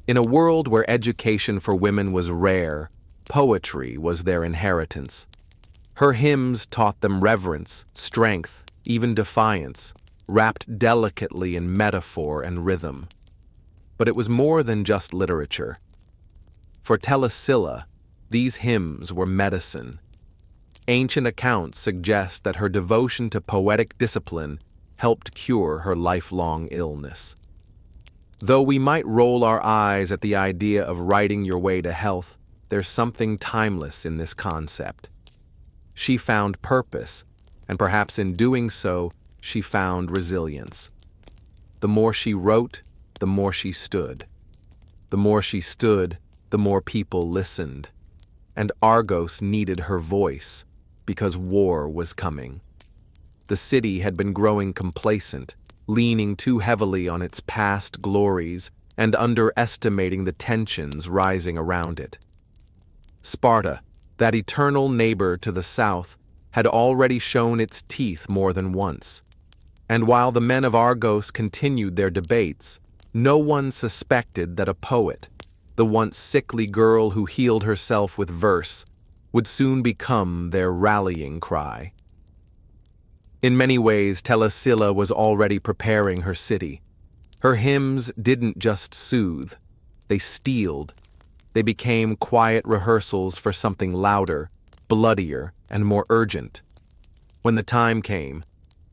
In a world where education for women was rare, poetry was their inheritance. Her hymns taught them reverence, strength, even defiance, wrapped delicately in metaphor and rhythm. But it was more than just literature. For Telesilla, these hymns were medicine. Ancient accounts suggest that her devotion to poetic discipline helped cure her lifelong illness. Though we might roll our eyes at the idea of writing your way to health, there's something timeless in this concept. She found purpose, and perhaps in doing so, she found resilience. The more she wrote, the more she stood. The more she stood, the more people listened. And Argos needed her voice, because war was coming. The city had been growing complacent, leaning too heavily on its past glories and underestimating the tensions rising around it. Sparta, that eternal neighbor to the south, had already shown its teeth more than once. And while the men of Argos continued their debates, no one suspected that a poet, the once sickly girl who healed herself with verse, would soon become their rallying cry. In many ways, Telesilla was already preparing her city. Her hymns didn't just soothe, they steeled. They became quiet rehearsals for something louder, bloodier, and more urgent. When the time came,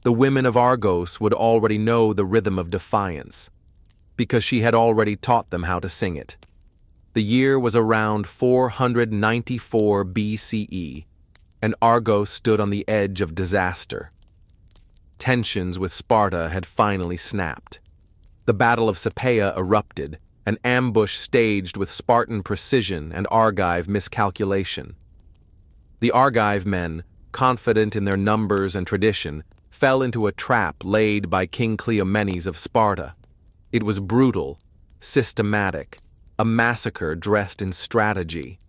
the women of Argos would already know the rhythm of defiance, because she had already taught them how to sing it. The year was around 494 BCE, and Argos stood on the edge of disaster. Tensions with Sparta had finally snapped. The Battle of Sapea erupted, an ambush staged with Spartan precision and Argive miscalculation. The Argive men, confident in their numbers and tradition, fell into a trap laid by King Cleomenes of Sparta. It was brutal, systematic, a massacre dressed in strategy.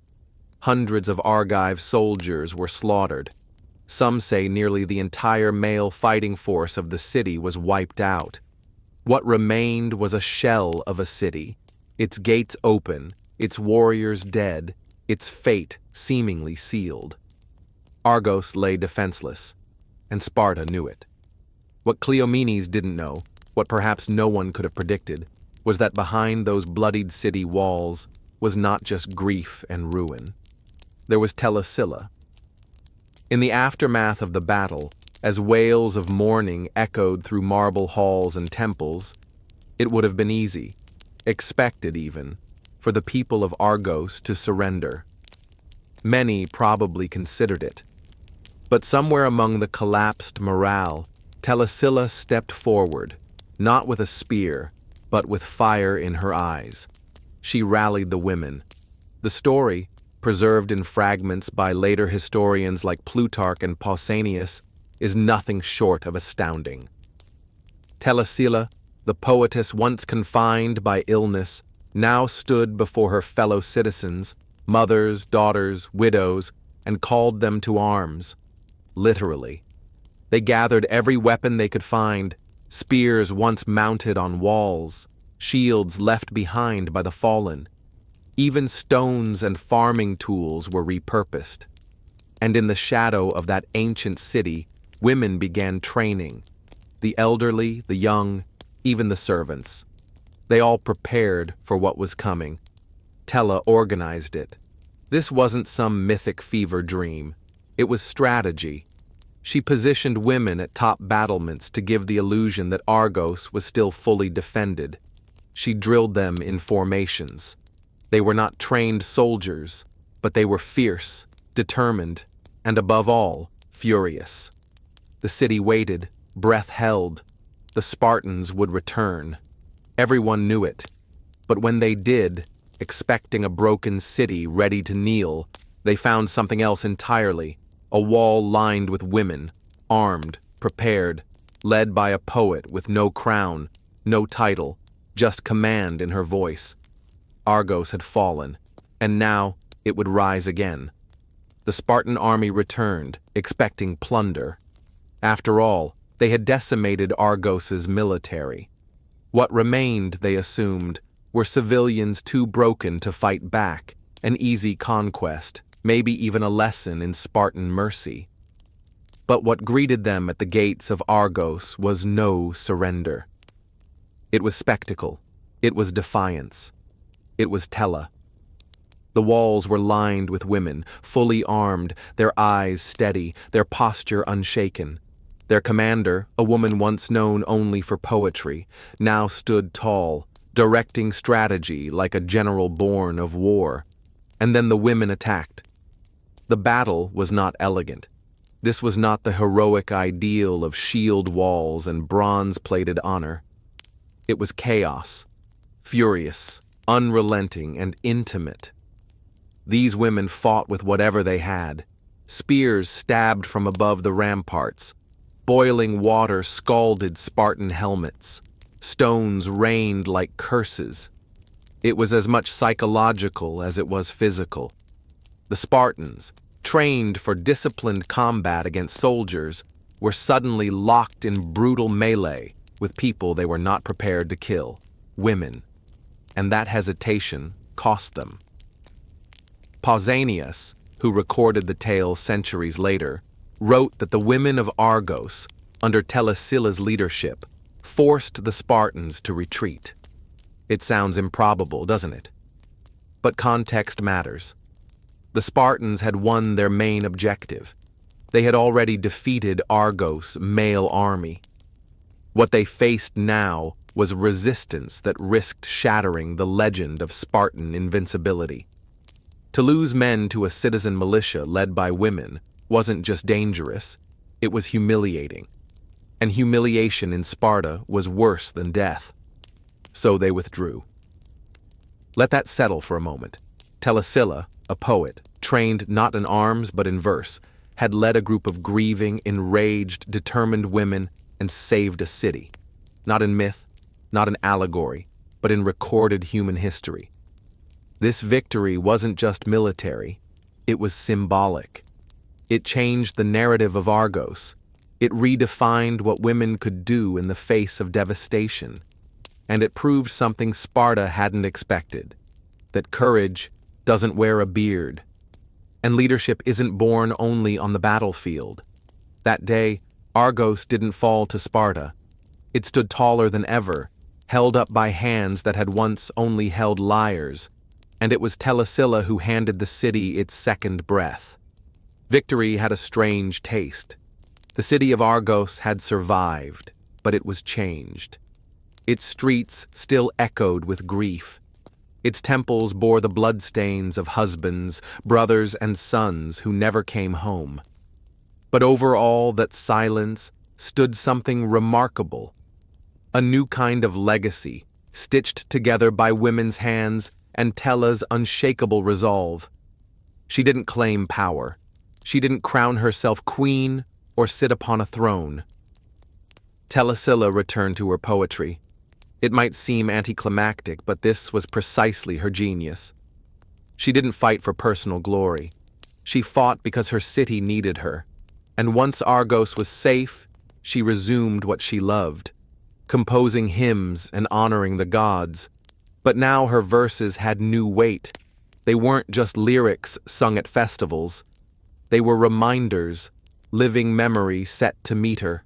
Hundreds of Argive soldiers were slaughtered. Some say nearly the entire male fighting force of the city was wiped out. What remained was a shell of a city, its gates open, its warriors dead, its fate seemingly sealed. Argos lay defenseless, and Sparta knew it. What Cleomenes didn't know, what perhaps no one could have predicted, was that behind those bloodied city walls was not just grief and ruin. There was Telesilla. In the aftermath of the battle, as wails of mourning echoed through marble halls and temples, it would have been easy, expected even, for the people of Argos to surrender. Many probably considered it. But somewhere among the collapsed morale, Telesilla stepped forward, not with a spear, but with fire in her eyes. She rallied the women. The story, preserved in fragments by later historians like Plutarch and Pausanias, is nothing short of astounding. Telesilla, the poetess once confined by illness, now stood before her fellow citizens, mothers, daughters, widows, and called them to arms. Literally. They gathered every weapon they could find, spears once mounted on walls, shields left behind by the fallen. Even stones and farming tools were repurposed. And in the shadow of that ancient city, women began training. The elderly, the young, even the servants. They all prepared for what was coming. Tella organized it. This wasn't some mythic fever dream. It was strategy. She positioned women at top battlements to give the illusion that Argos was still fully defended. She drilled them in formations. They were not trained soldiers, but they were fierce, determined, and above all, furious. The city waited, breath held. The Spartans would return. Everyone knew it. But when they did, expecting a broken city ready to kneel, they found something else entirely, a wall lined with women, armed, prepared, led by a poet with no crown, no title, just command in her voice. Argos had fallen, and now it would rise again. The Spartan army returned, expecting plunder. After all, they had decimated Argos's military. What remained, they assumed, were civilians too broken to fight back, an easy conquest, maybe even a lesson in Spartan mercy. But what greeted them at the gates of Argos was no surrender. It was spectacle. It was defiance. It was Tella. The walls were lined with women, fully armed, their eyes steady, their posture unshaken. Their commander, a woman once known only for poetry, now stood tall, directing strategy like a general born of war. And then the women attacked. The battle was not elegant. This was not the heroic ideal of shield walls and bronze-plated honor. It was chaos, furious, unrelenting, and intimate. These women fought with whatever they had. Spears stabbed from above the ramparts. Boiling water scalded Spartan helmets. Stones rained like curses. It was as much psychological as it was physical. The Spartans, trained for disciplined combat against soldiers, were suddenly locked in brutal melee with people they were not prepared to kill, women. And that hesitation cost them. Pausanias, who recorded the tale centuries later, wrote that the women of Argos, under Telesilla's leadership, forced the Spartans to retreat. It sounds improbable, doesn't it? But context matters. The Spartans had won their main objective. They had already defeated Argos' male army. What they faced now was resistance that risked shattering the legend of Spartan invincibility. To lose men to a citizen militia led by women wasn't just dangerous, it was humiliating. And humiliation in Sparta was worse than death. So they withdrew. Let that settle for a moment. Telesilla, a poet, trained not in arms but in verse, had led a group of grieving, enraged, determined women and saved a city. Not in myth, not in allegory, but in recorded human history. This victory wasn't just military, it was symbolic. It changed the narrative of Argos. It redefined what women could do in the face of devastation. And it proved something Sparta hadn't expected, that courage doesn't wear a beard. And leadership isn't born only on the battlefield. That day, Argos didn't fall to Sparta. It stood taller than ever, held up by hands that had once only held lyres, and it was Telesilla who handed the city its second breath. Victory had a strange taste. The city of Argos had survived, but it was changed. Its streets still echoed with grief. Its temples bore the bloodstains of husbands, brothers, and sons who never came home. But over all that silence stood something remarkable. A new kind of legacy, stitched together by women's hands and Tella's unshakable resolve. She didn't claim power. She didn't crown herself queen or sit upon a throne. Telesilla returned to her poetry. It might seem anticlimactic, but this was precisely her genius. She didn't fight for personal glory. She fought because her city needed her. And once Argos was safe, she resumed what she loved, composing hymns and honoring the gods. But now her verses had new weight. They weren't just lyrics sung at festivals. They were reminders, living memory set to meet her.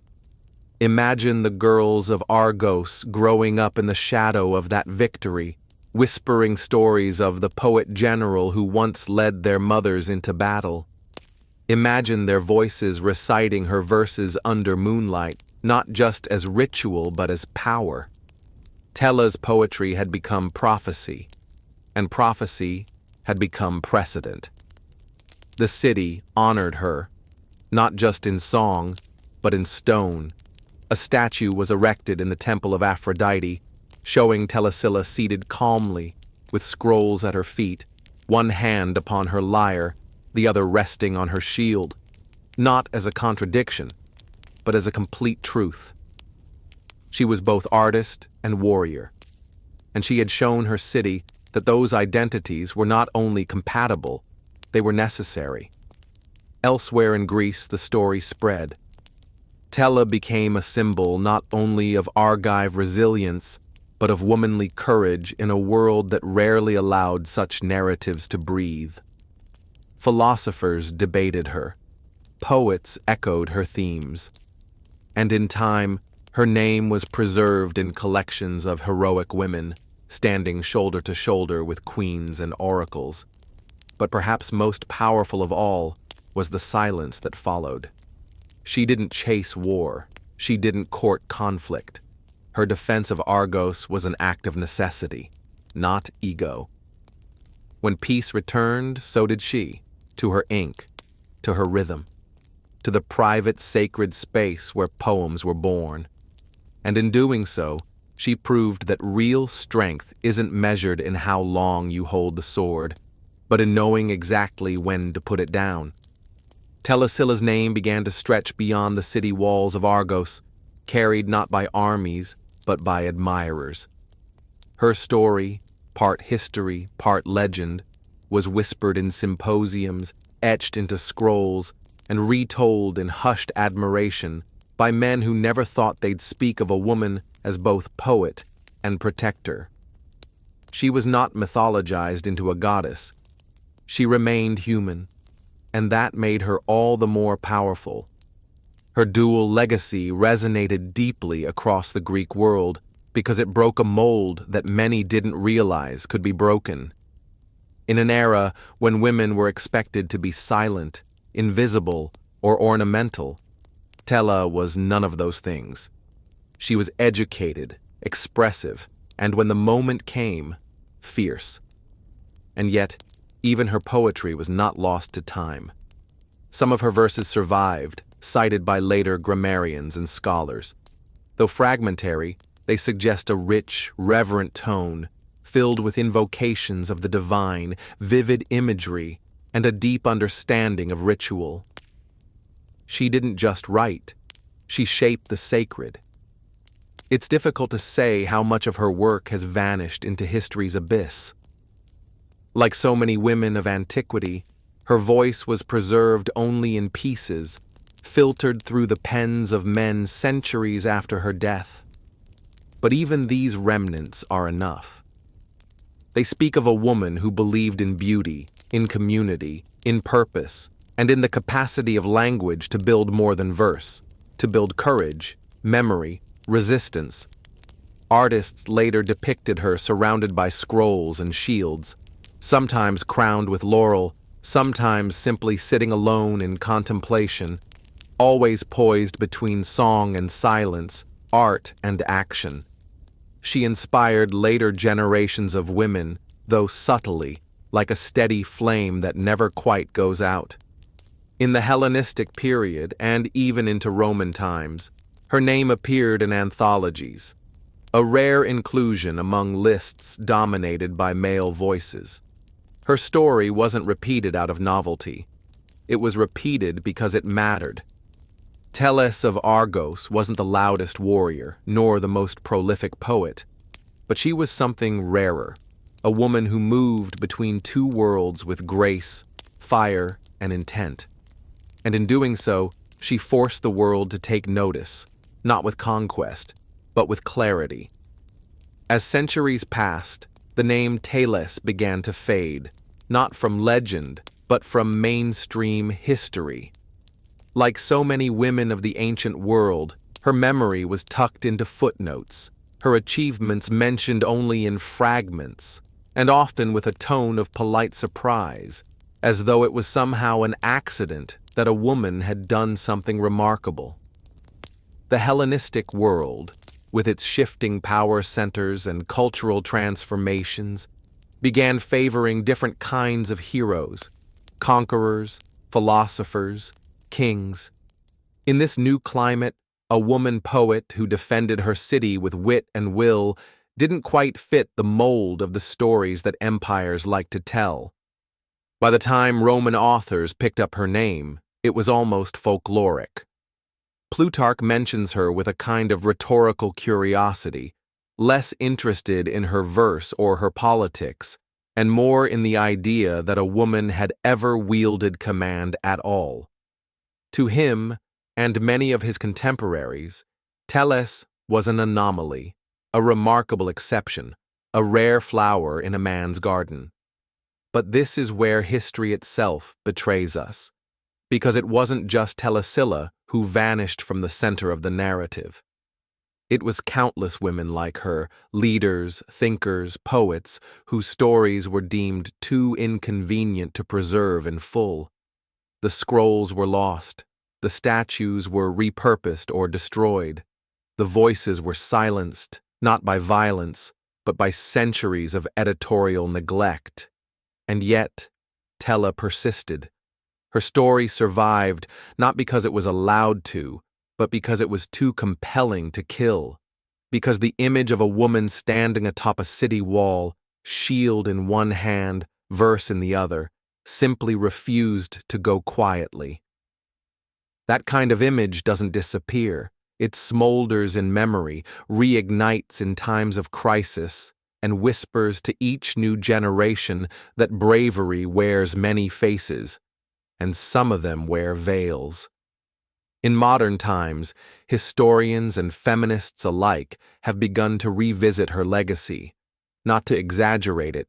Imagine the girls of Argos growing up in the shadow of that victory, whispering stories of the poet general who once led their mothers into battle. Imagine their voices reciting her verses under moonlight, not just as ritual but as power. Tella's poetry had become prophecy, and prophecy had become precedent. The city honored her, not just in song, but in stone. A statue was erected in the temple of Aphrodite, showing Telesilla seated calmly, with scrolls at her feet, one hand upon her lyre, the other resting on her shield, not as a contradiction, but as a complete truth. She was both artist and warrior, and she had shown her city that those identities were not only compatible, they were necessary. Elsewhere in Greece, the story spread. Tella became a symbol not only of Argive resilience, but of womanly courage in a world that rarely allowed such narratives to breathe. Philosophers debated her. Poets echoed her themes. And in time, her name was preserved in collections of heroic women, standing shoulder to shoulder with queens and oracles. But perhaps most powerful of all was the silence that followed. She didn't chase war. She didn't court conflict. Her defense of Argos was an act of necessity, not ego. When peace returned, so did she, to her ink, to her rhythm, to the private sacred space where poems were born. And in doing so, she proved that real strength isn't measured in how long you hold the sword, but in knowing exactly when to put it down. Telesilla's name began to stretch beyond the city walls of Argos, carried not by armies, but by admirers. Her story, part history, part legend, was whispered in symposiums, etched into scrolls, and retold in hushed admiration by men who never thought they'd speak of a woman as both poet and protector. She was not mythologized into a goddess. She remained human, and that made her all the more powerful. Her dual legacy resonated deeply across the Greek world because it broke a mold that many didn't realize could be broken. In an era when women were expected to be silent, invisible, or ornamental, Tella was none of those things. She was educated, expressive, and when the moment came, fierce. And yet, even her poetry was not lost to time. Some of her verses survived, cited by later grammarians and scholars. Though fragmentary, they suggest a rich, reverent tone, filled with invocations of the divine, vivid imagery, and a deep understanding of ritual. She didn't just write, she shaped the sacred. It's difficult to say how much of her work has vanished into history's abyss. Like so many women of antiquity, her voice was preserved only in pieces, filtered through the pens of men centuries after her death. But even these remnants are enough. They speak of a woman who believed in beauty, in community, in purpose, and in the capacity of language to build more than verse, to build courage, memory, resistance. Artists later depicted her surrounded by scrolls and shields, sometimes crowned with laurel, sometimes simply sitting alone in contemplation, always poised between song and silence, art and action. She inspired later generations of women, though subtly, like a steady flame that never quite goes out. In the Hellenistic period, and even into Roman times, her name appeared in anthologies, a rare inclusion among lists dominated by male voices. Her story wasn't repeated out of novelty. It was repeated because it mattered. Tellus of Argos wasn't the loudest warrior, nor the most prolific poet, but she was something rarer, a woman who moved between two worlds with grace, fire, and intent. And in doing so, she forced the world to take notice, not with conquest, but with clarity. As centuries passed, the name Tellus began to fade, not from legend, but from mainstream history. Like so many women of the ancient world, her memory was tucked into footnotes, her achievements mentioned only in fragments, and often with a tone of polite surprise, as though it was somehow an accident that a woman had done something remarkable. The Hellenistic world, with its shifting power centers and cultural transformations, began favoring different kinds of heroes, conquerors, philosophers, kings. In this new climate, a woman poet who defended her city with wit and will didn't quite fit the mold of the stories that empires like to tell. By the time Roman authors picked up her name, it was almost folkloric. Plutarch mentions her with a kind of rhetorical curiosity, less interested in her verse or her politics, and more in the idea that a woman had ever wielded command at all. To him, and many of his contemporaries, Tellus was an anomaly, a remarkable exception, a rare flower in a man's garden. But this is where history itself betrays us, because it wasn't just Telesilla who vanished from the center of the narrative. It was countless women like her, leaders, thinkers, poets, whose stories were deemed too inconvenient to preserve in full. The scrolls were lost, the statues were repurposed or destroyed, the voices were silenced, not by violence, but by centuries of editorial neglect. And yet, Tella persisted. Her story survived not because it was allowed to, but because it was too compelling to kill. Because the image of a woman standing atop a city wall, shield in one hand, verse in the other, simply refused to go quietly. That kind of image doesn't disappear. It smolders in memory, reignites in times of crisis, and whispers to each new generation that bravery wears many faces, and some of them wear veils. In modern times, historians and feminists alike have begun to revisit her legacy, not to exaggerate it,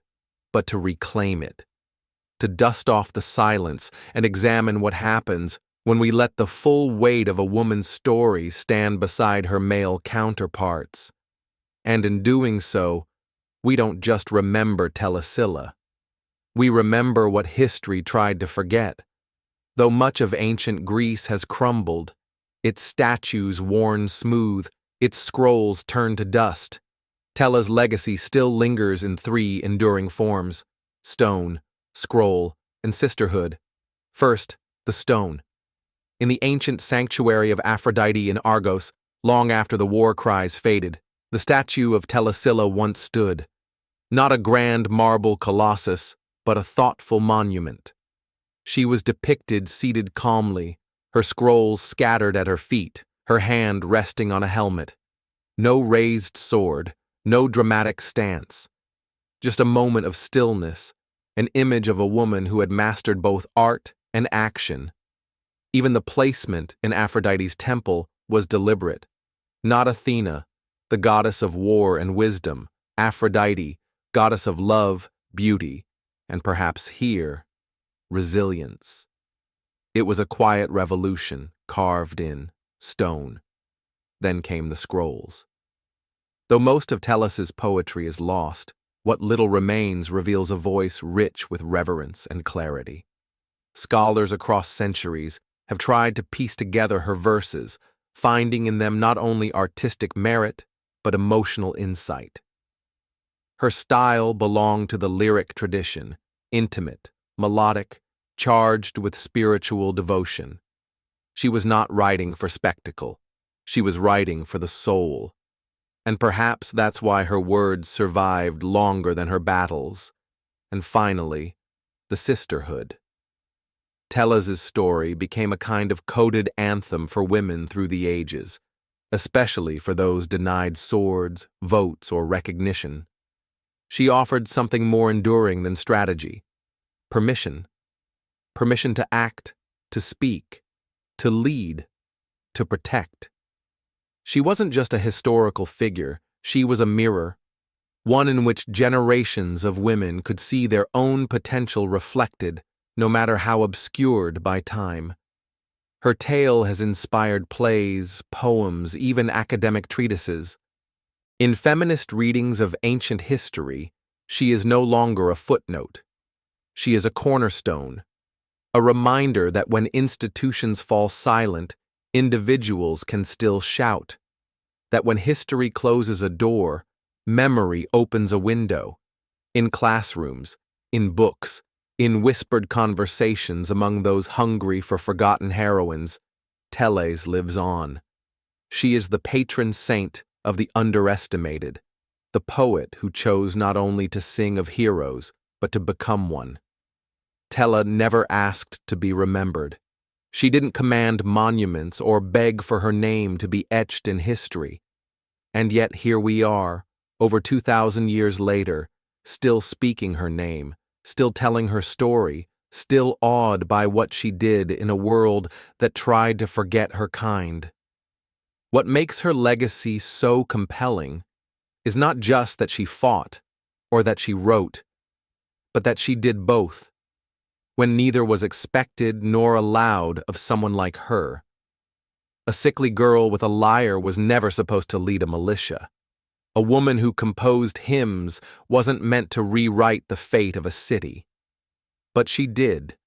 but to reclaim it, to dust off the silence and examine what happens when we let the full weight of a woman's story stand beside her male counterparts. And in doing so, we don't just remember Telesilla. We remember what history tried to forget. Though much of ancient Greece has crumbled, its statues worn smooth, its scrolls turned to dust, Tella's legacy still lingers in three enduring forms: stone, scroll, and sisterhood. First, the stone. In the ancient sanctuary of Aphrodite in Argos, long after the war cries faded, the statue of Telesilla once stood. Not a grand marble colossus, but a thoughtful monument. She was depicted seated calmly, her scrolls scattered at her feet, her hand resting on a helmet. No raised sword, no dramatic stance. Just a moment of stillness, an image of a woman who had mastered both art and action. Even the placement in Aphrodite's temple was deliberate. Not Athena, the goddess of war and wisdom, Aphrodite, goddess of love, beauty, and perhaps here, resilience. It was a quiet revolution, carved in stone. Then came the scrolls. Though most of Tellus's poetry is lost, what little remains reveals a voice rich with reverence and clarity. Scholars across centuries have tried to piece together her verses, finding in them not only artistic merit, but emotional insight. Her style belonged to the lyric tradition, intimate, melodic, charged with spiritual devotion. She was not writing for spectacle. She was writing for the soul. And perhaps that's why her words survived longer than her battles. And finally, the sisterhood. Tellus's story became a kind of coded anthem for women through the ages, especially for those denied swords, votes, or recognition. She offered something more enduring than strategy: permission. Permission to act, to speak, to lead, to protect. She wasn't just a historical figure, she was a mirror, one in which generations of women could see their own potential reflected, no matter how obscured by time. Her tale has inspired plays, poems, even academic treatises. In feminist readings of ancient history, she is no longer a footnote. She is a cornerstone, a reminder that when institutions fall silent, individuals can still shout. that when history closes a door, memory opens a window. In classrooms, in books, in whispered conversations among those hungry for forgotten heroines, Tellez lives on. She is the patron saint of the underestimated, the poet who chose not only to sing of heroes, but to become one. Tella never asked to be remembered. She didn't command monuments or beg for her name to be etched in history. And yet here we are, over 2,000 years later, still speaking her name, still telling her story, still awed by what she did in a world that tried to forget her kind. What makes her legacy so compelling is not just that she fought or that she wrote, but that she did both, when neither was expected nor allowed of someone like her. A sickly girl with a lyre was never supposed to lead a militia. A woman who composed hymns wasn't meant to rewrite the fate of a city. But she did,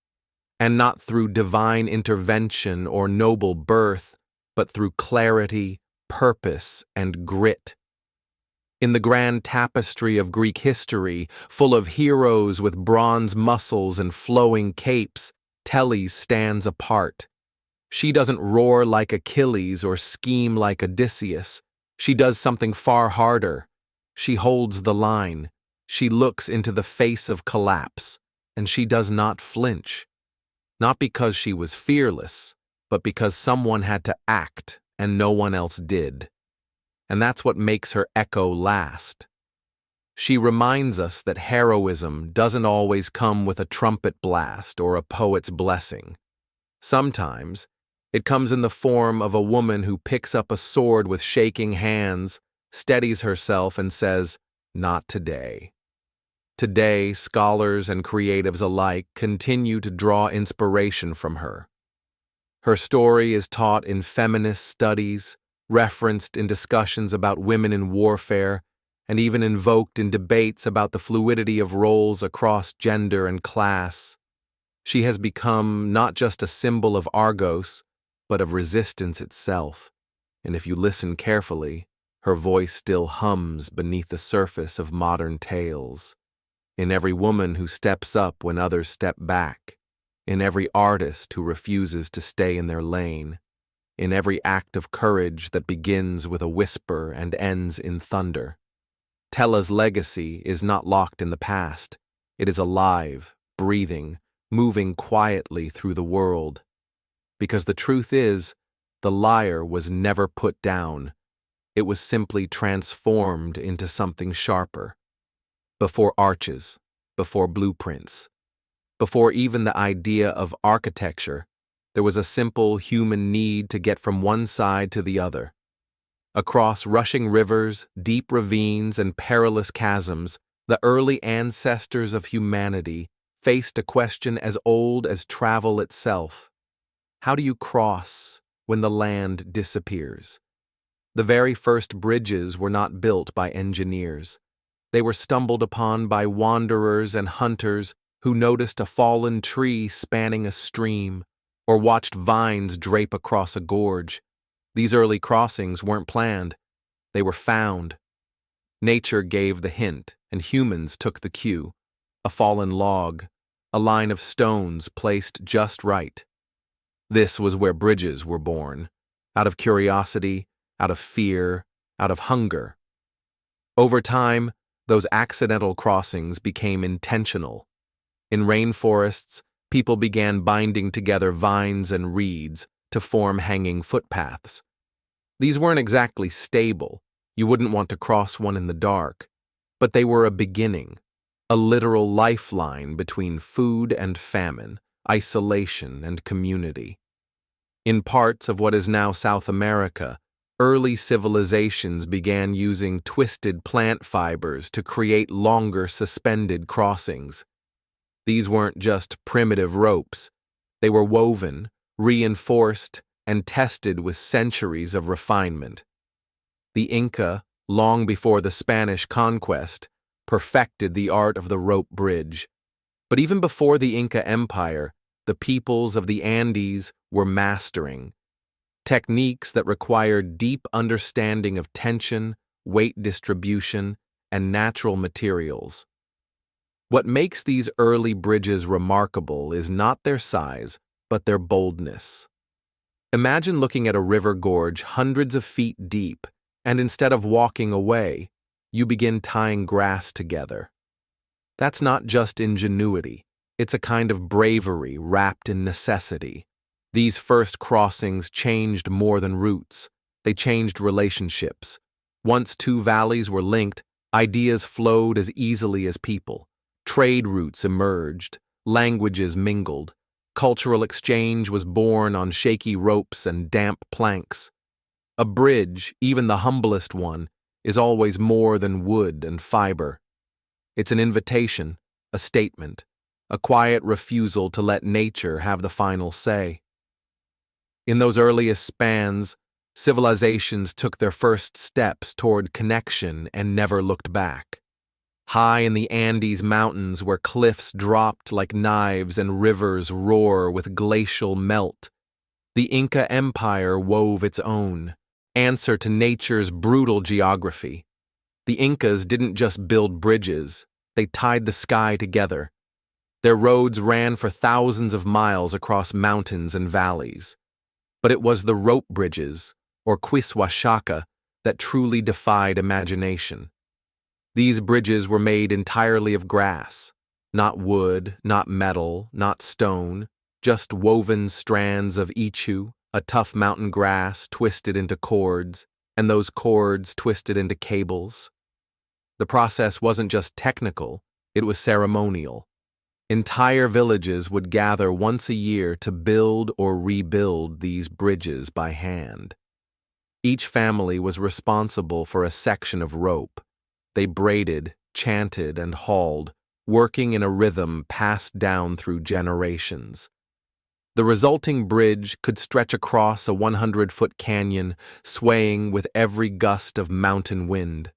and not through divine intervention or noble birth, but through clarity, purpose, and grit. In the grand tapestry of Greek history, full of heroes with bronze muscles and flowing capes, Tellez stands apart. She doesn't roar like Achilles or scheme like Odysseus. She does something far harder. She holds the line. She looks into the face of collapse, and she does not flinch. Not because she was fearless, but because someone had to act and no one else did. And that's what makes her echo last. She reminds us that heroism doesn't always come with a trumpet blast or a poet's blessing. Sometimes, it comes in the form of a woman who picks up a sword with shaking hands, steadies herself, and says, "Not today." Today, scholars and creatives alike continue to draw inspiration from her. Her story is taught in feminist studies, referenced in discussions about women in warfare, and even invoked in debates about the fluidity of roles across gender and class. She has become not just a symbol of Argos, but of resistance itself, and if you listen carefully, her voice still hums beneath the surface of modern tales. In every woman who steps up when others step back, in every artist who refuses to stay in their lane, in every act of courage that begins with a whisper and ends in thunder. Tella's legacy is not locked in the past. It is alive, breathing, moving quietly through the world. Because the truth is, the lyre was never put down. It was simply transformed into something sharper. Before arches, before blueprints, before even the idea of architecture, there was a simple human need to get from one side to the other. Across rushing rivers, deep ravines, and perilous chasms, the early ancestors of humanity faced a question as old as travel itself. How do you cross when the land disappears? The very first bridges were not built by engineers. They were stumbled upon by wanderers and hunters who noticed a fallen tree spanning a stream or watched vines drape across a gorge. These early crossings weren't planned. They were found. Nature gave the hint, and humans took the cue. A fallen log, a line of stones placed just right. This was where bridges were born, out of curiosity, out of fear, out of hunger. Over time, those accidental crossings became intentional. In rainforests, people began binding together vines and reeds to form hanging footpaths. These weren't exactly stable. You wouldn't want to cross one in the dark, but they were a beginning, a literal lifeline between food and famine, isolation and community. In parts of what is now South America, early civilizations began using twisted plant fibers to create longer suspended crossings. These weren't just primitive ropes. They were woven, reinforced, and tested with centuries of refinement. The Inca, long before the Spanish conquest, perfected the art of the rope bridge. But even before the Inca Empire, the peoples of the Andes were mastering. techniques that required deep understanding of tension, weight distribution, and natural materials. What makes these early bridges remarkable is not their size, but their boldness. Imagine looking at a river gorge hundreds of feet deep, and instead of walking away, you begin tying grass together. That's not just ingenuity, it's a kind of bravery wrapped in necessity. These first crossings changed more than routes, they changed relationships. Once two valleys were linked, ideas flowed as easily as people. Trade routes emerged, languages mingled, cultural exchange was born on shaky ropes and damp planks. A bridge, even the humblest one, is always more than wood and fiber. It's an invitation, a statement, a quiet refusal to let nature have the final say. In those earliest spans, civilizations took their first steps toward connection and never looked back. High in the Andes Mountains, where cliffs dropped like knives and rivers roar with glacial melt, the Inca Empire wove its own answer to nature's brutal geography. The Incas didn't just build bridges, they tied the sky together. Their roads ran for thousands of miles across mountains and valleys. But it was the rope bridges, or quiswashaka, that truly defied imagination. These bridges were made entirely of grass, not wood, not metal, not stone, just woven strands of ichu, a tough mountain grass twisted into cords, and those cords twisted into cables. The process wasn't just technical, it was ceremonial. Entire villages would gather once a year to build or rebuild these bridges by hand. Each family was responsible for a section of rope. They braided, chanted, and hauled, working in a rhythm passed down through generations. The resulting bridge could stretch across a 100-foot canyon, swaying with every gust of mountain wind.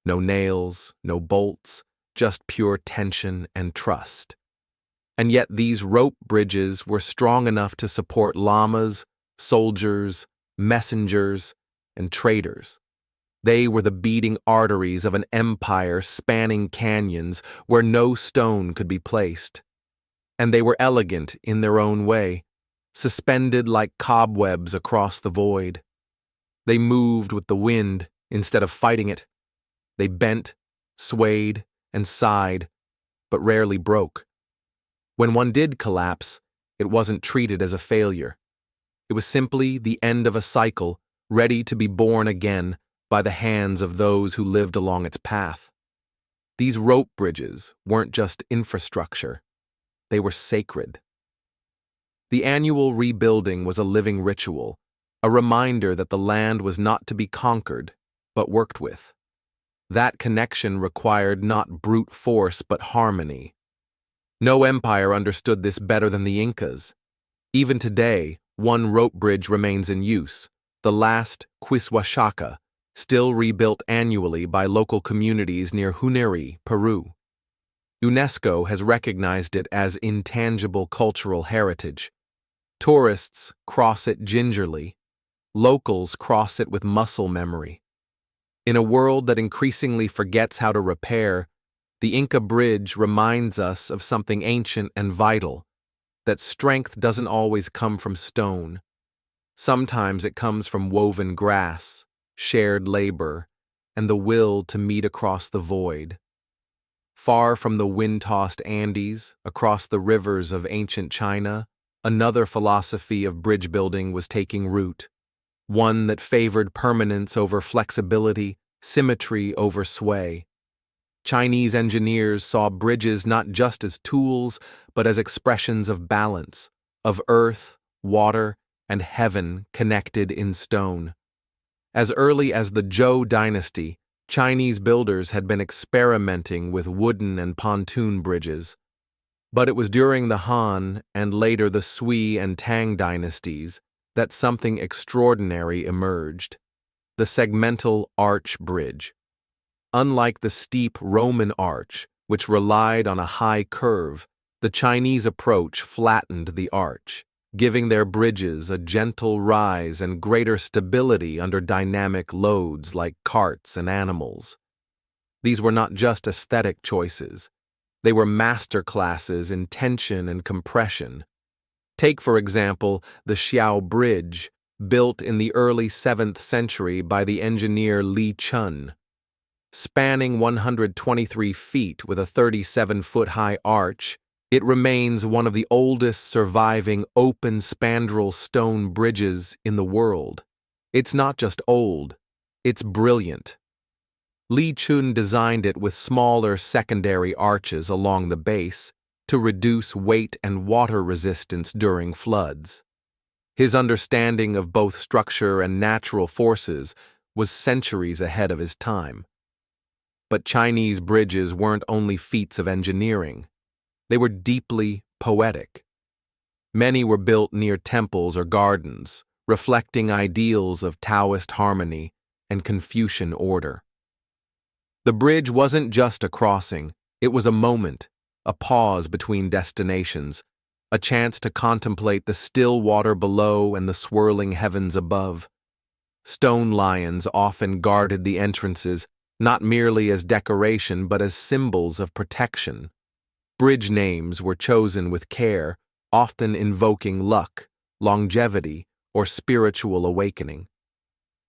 No nails, no bolts, just pure tension and trust. And yet these rope bridges were strong enough to support llamas, soldiers, messengers, and traders. They were the beating arteries of an empire spanning canyons where no stone could be placed. And they were elegant in their own way, suspended like cobwebs across the void. They moved with the wind instead of fighting it. They bent, swayed, and sighed, but rarely broke. When one did collapse, it wasn't treated as a failure. It was simply the end of a cycle, ready to be born again by the hands of those who lived along its path. These rope bridges weren't just infrastructure, they were sacred. The annual rebuilding was a living ritual, a reminder that the land was not to be conquered, but worked with. That connection required not brute force but harmony. No empire understood this better than the Incas. Even today, one rope bridge remains in use, the last Quiswashaka, still rebuilt annually by local communities near Juneri, Peru. UNESCO has recognized it as intangible cultural heritage. Tourists cross it gingerly. Locals cross it with muscle memory. In a world that increasingly forgets how to repair, the Inca Bridge reminds us of something ancient and vital, that strength doesn't always come from stone. Sometimes it comes from woven grass, shared labor, and the will to meet across the void. Far from the wind-tossed Andes, across the rivers of ancient China, another philosophy of bridge building was taking root, one that favored permanence over flexibility, symmetry over sway. Chinese engineers saw bridges not just as tools, but as expressions of balance, of earth, water, and heaven connected in stone. As early as the Zhou dynasty, Chinese builders had been experimenting with wooden and pontoon bridges. But it was during the Han and later the Sui and Tang dynasties that something extraordinary emerged: the segmental arch bridge. Unlike the steep Roman arch, which relied on a high curve, the Chinese approach flattened the arch. giving their bridges a gentle rise and greater stability under dynamic loads like carts and animals. These were not just aesthetic choices. They were master classes in tension and compression. Take, for example, the Xiao Bridge, built in the early 7th century by the engineer Li Chun. Spanning 123 feet with a 37-foot-high arch, it remains one of the oldest surviving open spandrel stone bridges in the world. It's not just old, it's brilliant. Li Chun designed it with smaller secondary arches along the base to reduce weight and water resistance during floods. His understanding of both structure and natural forces was centuries ahead of his time. But Chinese bridges weren't only feats of engineering. They were deeply poetic. Many were built near temples or gardens, reflecting ideals of Taoist harmony and Confucian order. The bridge wasn't just a crossing, it was a moment, a pause between destinations, a chance to contemplate the still water below and the swirling heavens above. Stone lions often guarded the entrances, not merely as decoration but as symbols of protection. Bridge names were chosen with care, often invoking luck, longevity, or spiritual awakening.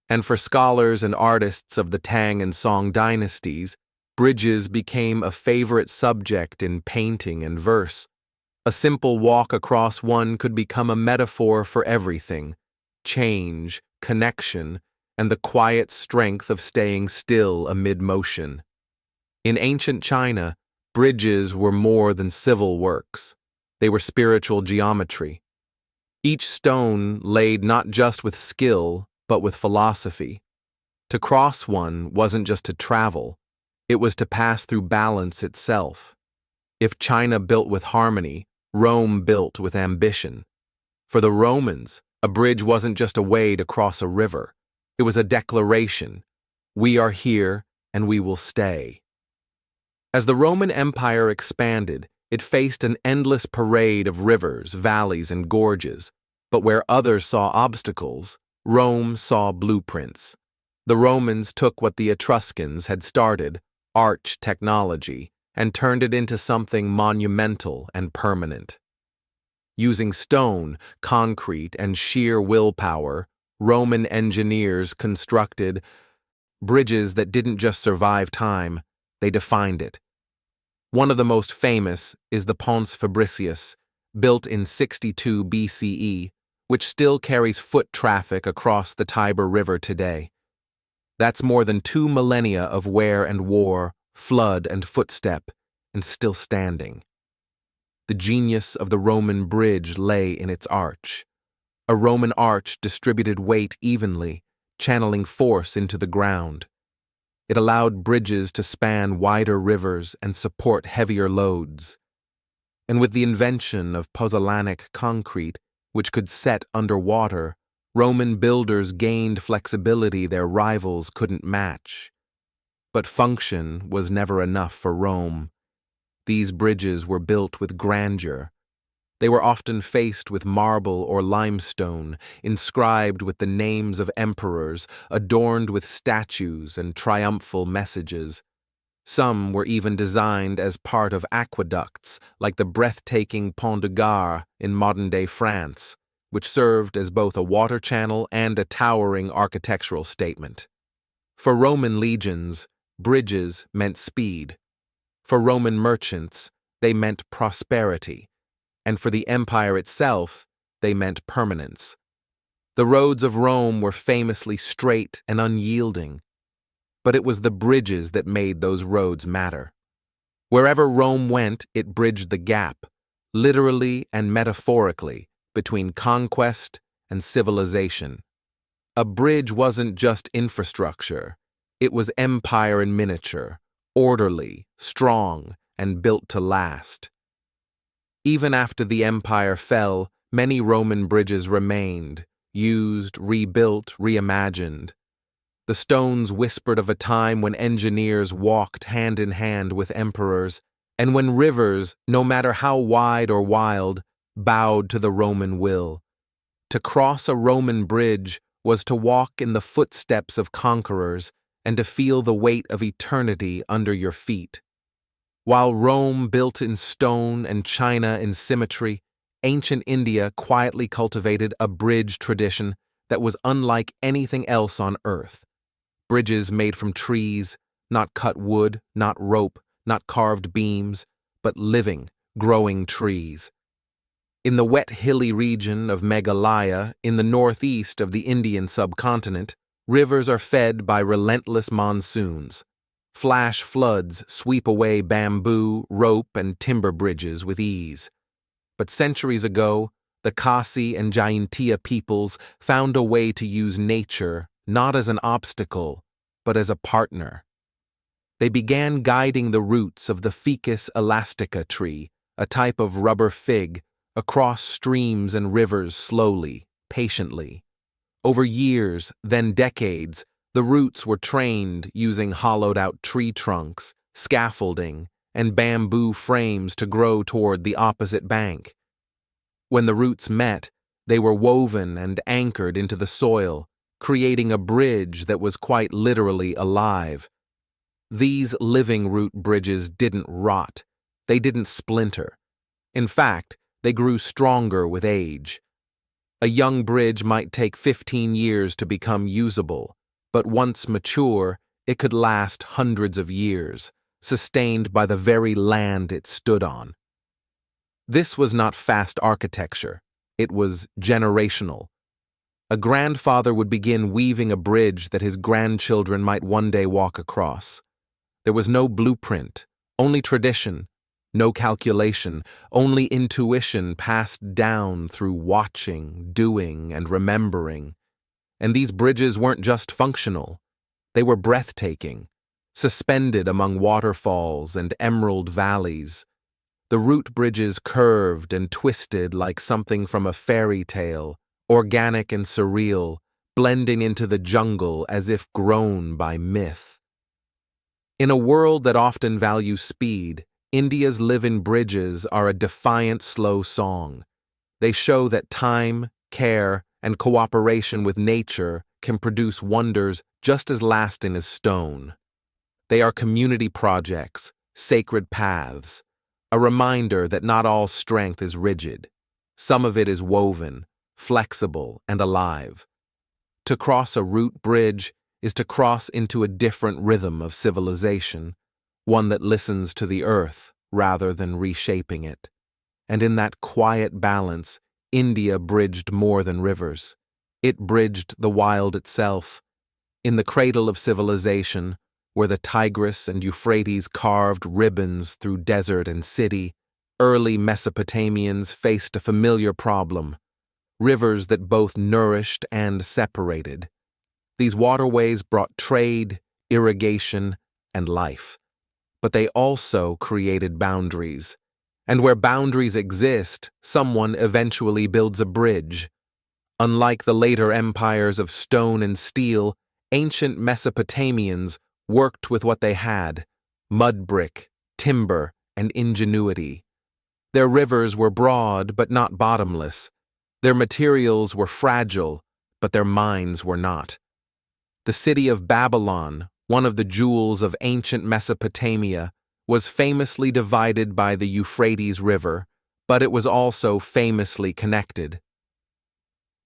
And for scholars and artists of the Tang and Song dynasties, bridges became a favorite subject in painting and verse. A simple walk across one could become a metaphor for everything: change, connection, and the quiet strength of staying still amid motion. In ancient China, bridges were more than civil works. They were spiritual geometry. Each stone laid not just with skill, but with philosophy. To cross one wasn't just to travel, it was to pass through balance itself. If China built with harmony, Rome built with ambition. For the Romans, a bridge wasn't just a way to cross a river. It was a declaration: we are here and we will stay. As the Roman Empire expanded, it faced an endless parade of rivers, valleys, and gorges. But where others saw obstacles, Rome saw blueprints. The Romans took what the Etruscans had started, arch technology, and turned it into something monumental and permanent. Using stone, concrete, and sheer willpower, Roman engineers constructed bridges that didn't just survive time, they defined it. One of the most famous is the Pons Fabricius, built in 62 BCE, which still carries foot traffic across the Tiber River today. That's more than 2 millennia of wear and war, flood and footstep, and still standing. The genius of the Roman bridge lay in its arch. A Roman arch distributed weight evenly, channeling force into the ground. It allowed bridges to span wider rivers and support heavier loads. And with the invention of pozzolanic concrete, which could set underwater, Roman builders gained flexibility their rivals couldn't match. But function was never enough for Rome. These bridges were built with grandeur. They were often faced with marble or limestone, inscribed with the names of emperors, adorned with statues and triumphal messages. Some were even designed as part of aqueducts, like the breathtaking Pont de Gare in modern-day France, which served as both a water channel and a towering architectural statement. For Roman legions, bridges meant speed. For Roman merchants, they meant prosperity. And for the empire itself, they meant permanence. The roads of Rome were famously straight and unyielding, but it was the bridges that made those roads matter. Wherever Rome went, it bridged the gap, literally and metaphorically, between conquest and civilization. A bridge wasn't just infrastructure, it was empire in miniature, orderly, strong, and built to last. Even after the empire fell, many Roman bridges remained, used, rebuilt, reimagined. The stones whispered of a time when engineers walked hand in hand with emperors, and when rivers, no matter how wide or wild, bowed to the Roman will. To cross a Roman bridge was to walk in the footsteps of conquerors and to feel the weight of eternity under your feet. While Rome built in stone and China in symmetry, ancient India quietly cultivated a bridge tradition that was unlike anything else on earth. Bridges made from trees, not cut wood, not rope, not carved beams, but living, growing trees. In the wet hilly region of Meghalaya, in the northeast of the Indian subcontinent, rivers are fed by relentless monsoons. Flash floods sweep away bamboo, rope, and timber bridges with ease. But centuries ago, the Khasi and Jaintia peoples found a way to use nature not as an obstacle, but as a partner. They began guiding the roots of the Ficus elastica tree, a type of rubber fig, across streams and rivers slowly, patiently. Over years, then decades, the roots were trained using hollowed-out tree trunks, scaffolding, and bamboo frames to grow toward the opposite bank. When the roots met, they were woven and anchored into the soil, creating a bridge that was quite literally alive. These living root bridges didn't rot. They didn't splinter. In fact, they grew stronger with age. A young bridge might take 15 years to become usable, but once mature, it could last hundreds of years, sustained by the very land it stood on. This was not fast architecture. It was generational. A grandfather would begin weaving a bridge that his grandchildren might one day walk across. There was no blueprint, only tradition, no calculation, only intuition passed down through watching, doing, and remembering. And these bridges weren't just functional. They were breathtaking, suspended among waterfalls and emerald valleys. The root bridges curved and twisted like something from a fairy tale, organic and surreal, blending into the jungle as if grown by myth. In a world that often values speed, India's living bridges are a defiant slow song. They show that time, care, and cooperation with nature can produce wonders just as lasting as stone. They are community projects, sacred paths, a reminder that not all strength is rigid. Some of it is woven, flexible, and alive. To cross a root bridge is to cross into a different rhythm of civilization, one that listens to the earth rather than reshaping it. And in that quiet balance, India bridged more than rivers. It bridged the wild itself. In the cradle of civilization, where the Tigris and Euphrates carved ribbons through desert and city, early Mesopotamians faced a familiar problem: rivers that both nourished and separated. These waterways brought trade, irrigation, and life. But they also created boundaries. And where boundaries exist, someone eventually builds a bridge. Unlike the later empires of stone and steel, ancient Mesopotamians worked with what they had: mud brick, timber, and ingenuity. Their rivers were broad but not bottomless. Their materials were fragile, but their minds were not. The city of Babylon, one of the jewels of ancient Mesopotamia, was famously divided by the Euphrates River, but it was also famously connected.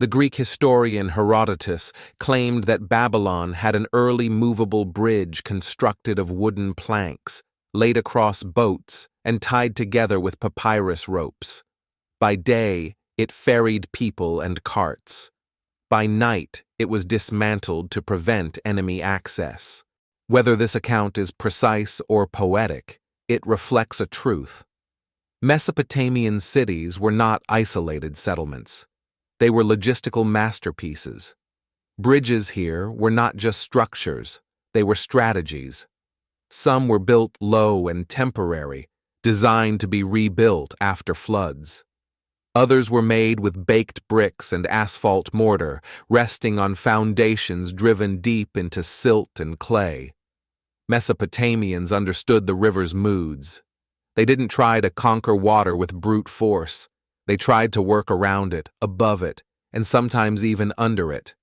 The Greek historian Herodotus claimed that Babylon had an early movable bridge constructed of wooden planks, laid across boats and tied together with papyrus ropes. By day, it ferried people and carts. By night, it was dismantled to prevent enemy access. Whether this account is precise or poetic, it reflects a truth. Mesopotamian cities were not isolated settlements. They were logistical masterpieces. Bridges here were not just structures, they were strategies. Some were built low and temporary, designed to be rebuilt after floods. Others were made with baked bricks and asphalt mortar, resting on foundations driven deep into silt and clay. Mesopotamians understood the river's moods. They didn't try to conquer water with brute force. They tried to work around it, above it, and sometimes even under it.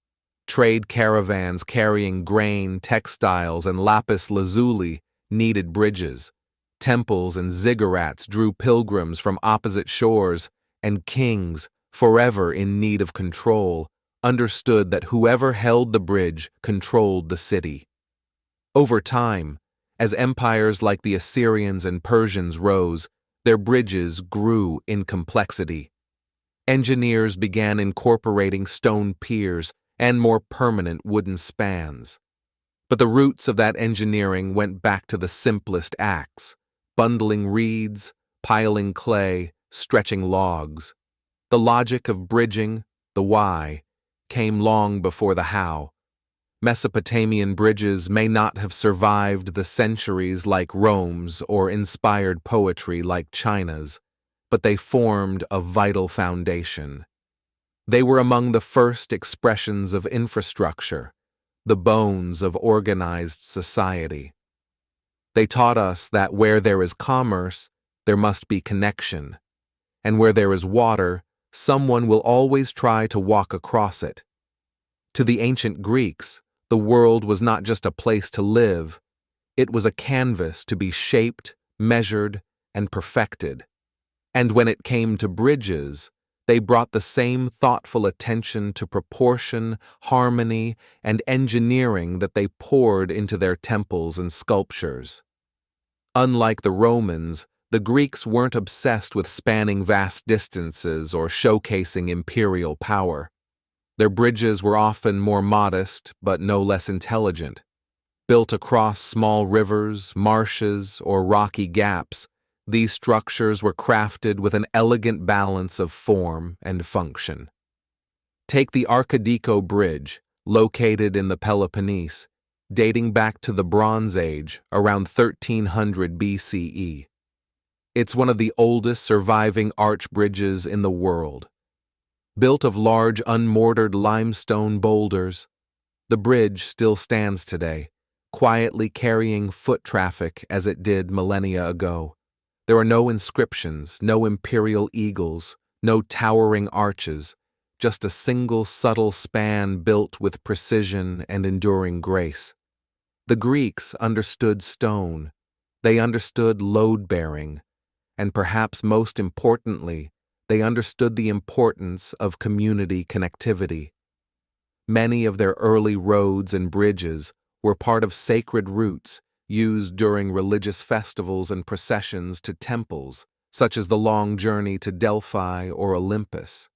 Trade caravans carrying grain, textiles, and lapis lazuli needed bridges. Temples and ziggurats drew pilgrims from opposite shores, and kings, forever in need of control, understood that whoever held the bridge controlled the city. Over time, as empires like the Assyrians and Persians rose, their bridges grew in complexity. Engineers began incorporating stone piers and more permanent wooden spans. But the roots of that engineering went back to the simplest acts: bundling reeds, piling clay, stretching logs. The logic of bridging, the why, came long before the how. Mesopotamian bridges may not have survived the centuries like Rome's or inspired poetry like China's, but they formed a vital foundation. They were among the first expressions of infrastructure, the bones of organized society. They taught us that where there is commerce, there must be connection, and where there is water, someone will always try to walk across it. To the ancient Greeks, the world was not just a place to live, it was a canvas to be shaped, measured, and perfected. And when it came to bridges, they brought the same thoughtful attention to proportion, harmony, and engineering that they poured into their temples and sculptures. Unlike the Romans, the Greeks weren't obsessed with spanning vast distances or showcasing imperial power. Their bridges were often more modest, but no less intelligent. Built across small rivers, marshes, or rocky gaps, these structures were crafted with an elegant balance of form and function. Take the Archidiko Bridge, located in the Peloponnese, dating back to the Bronze Age, around 1300 BCE. It's one of the oldest surviving arch bridges in the world. Built of large unmortared limestone boulders, the bridge still stands today, quietly carrying foot traffic as it did millennia ago. There are no inscriptions, no imperial eagles, no towering arches, just a single subtle span built with precision and enduring grace. The Greeks understood stone, they understood load-bearing, and perhaps most importantly, they understood the importance of community connectivity. Many of their early roads and bridges were part of sacred routes used during religious festivals and processions to temples, such as the long journey to Delphi or Olympus.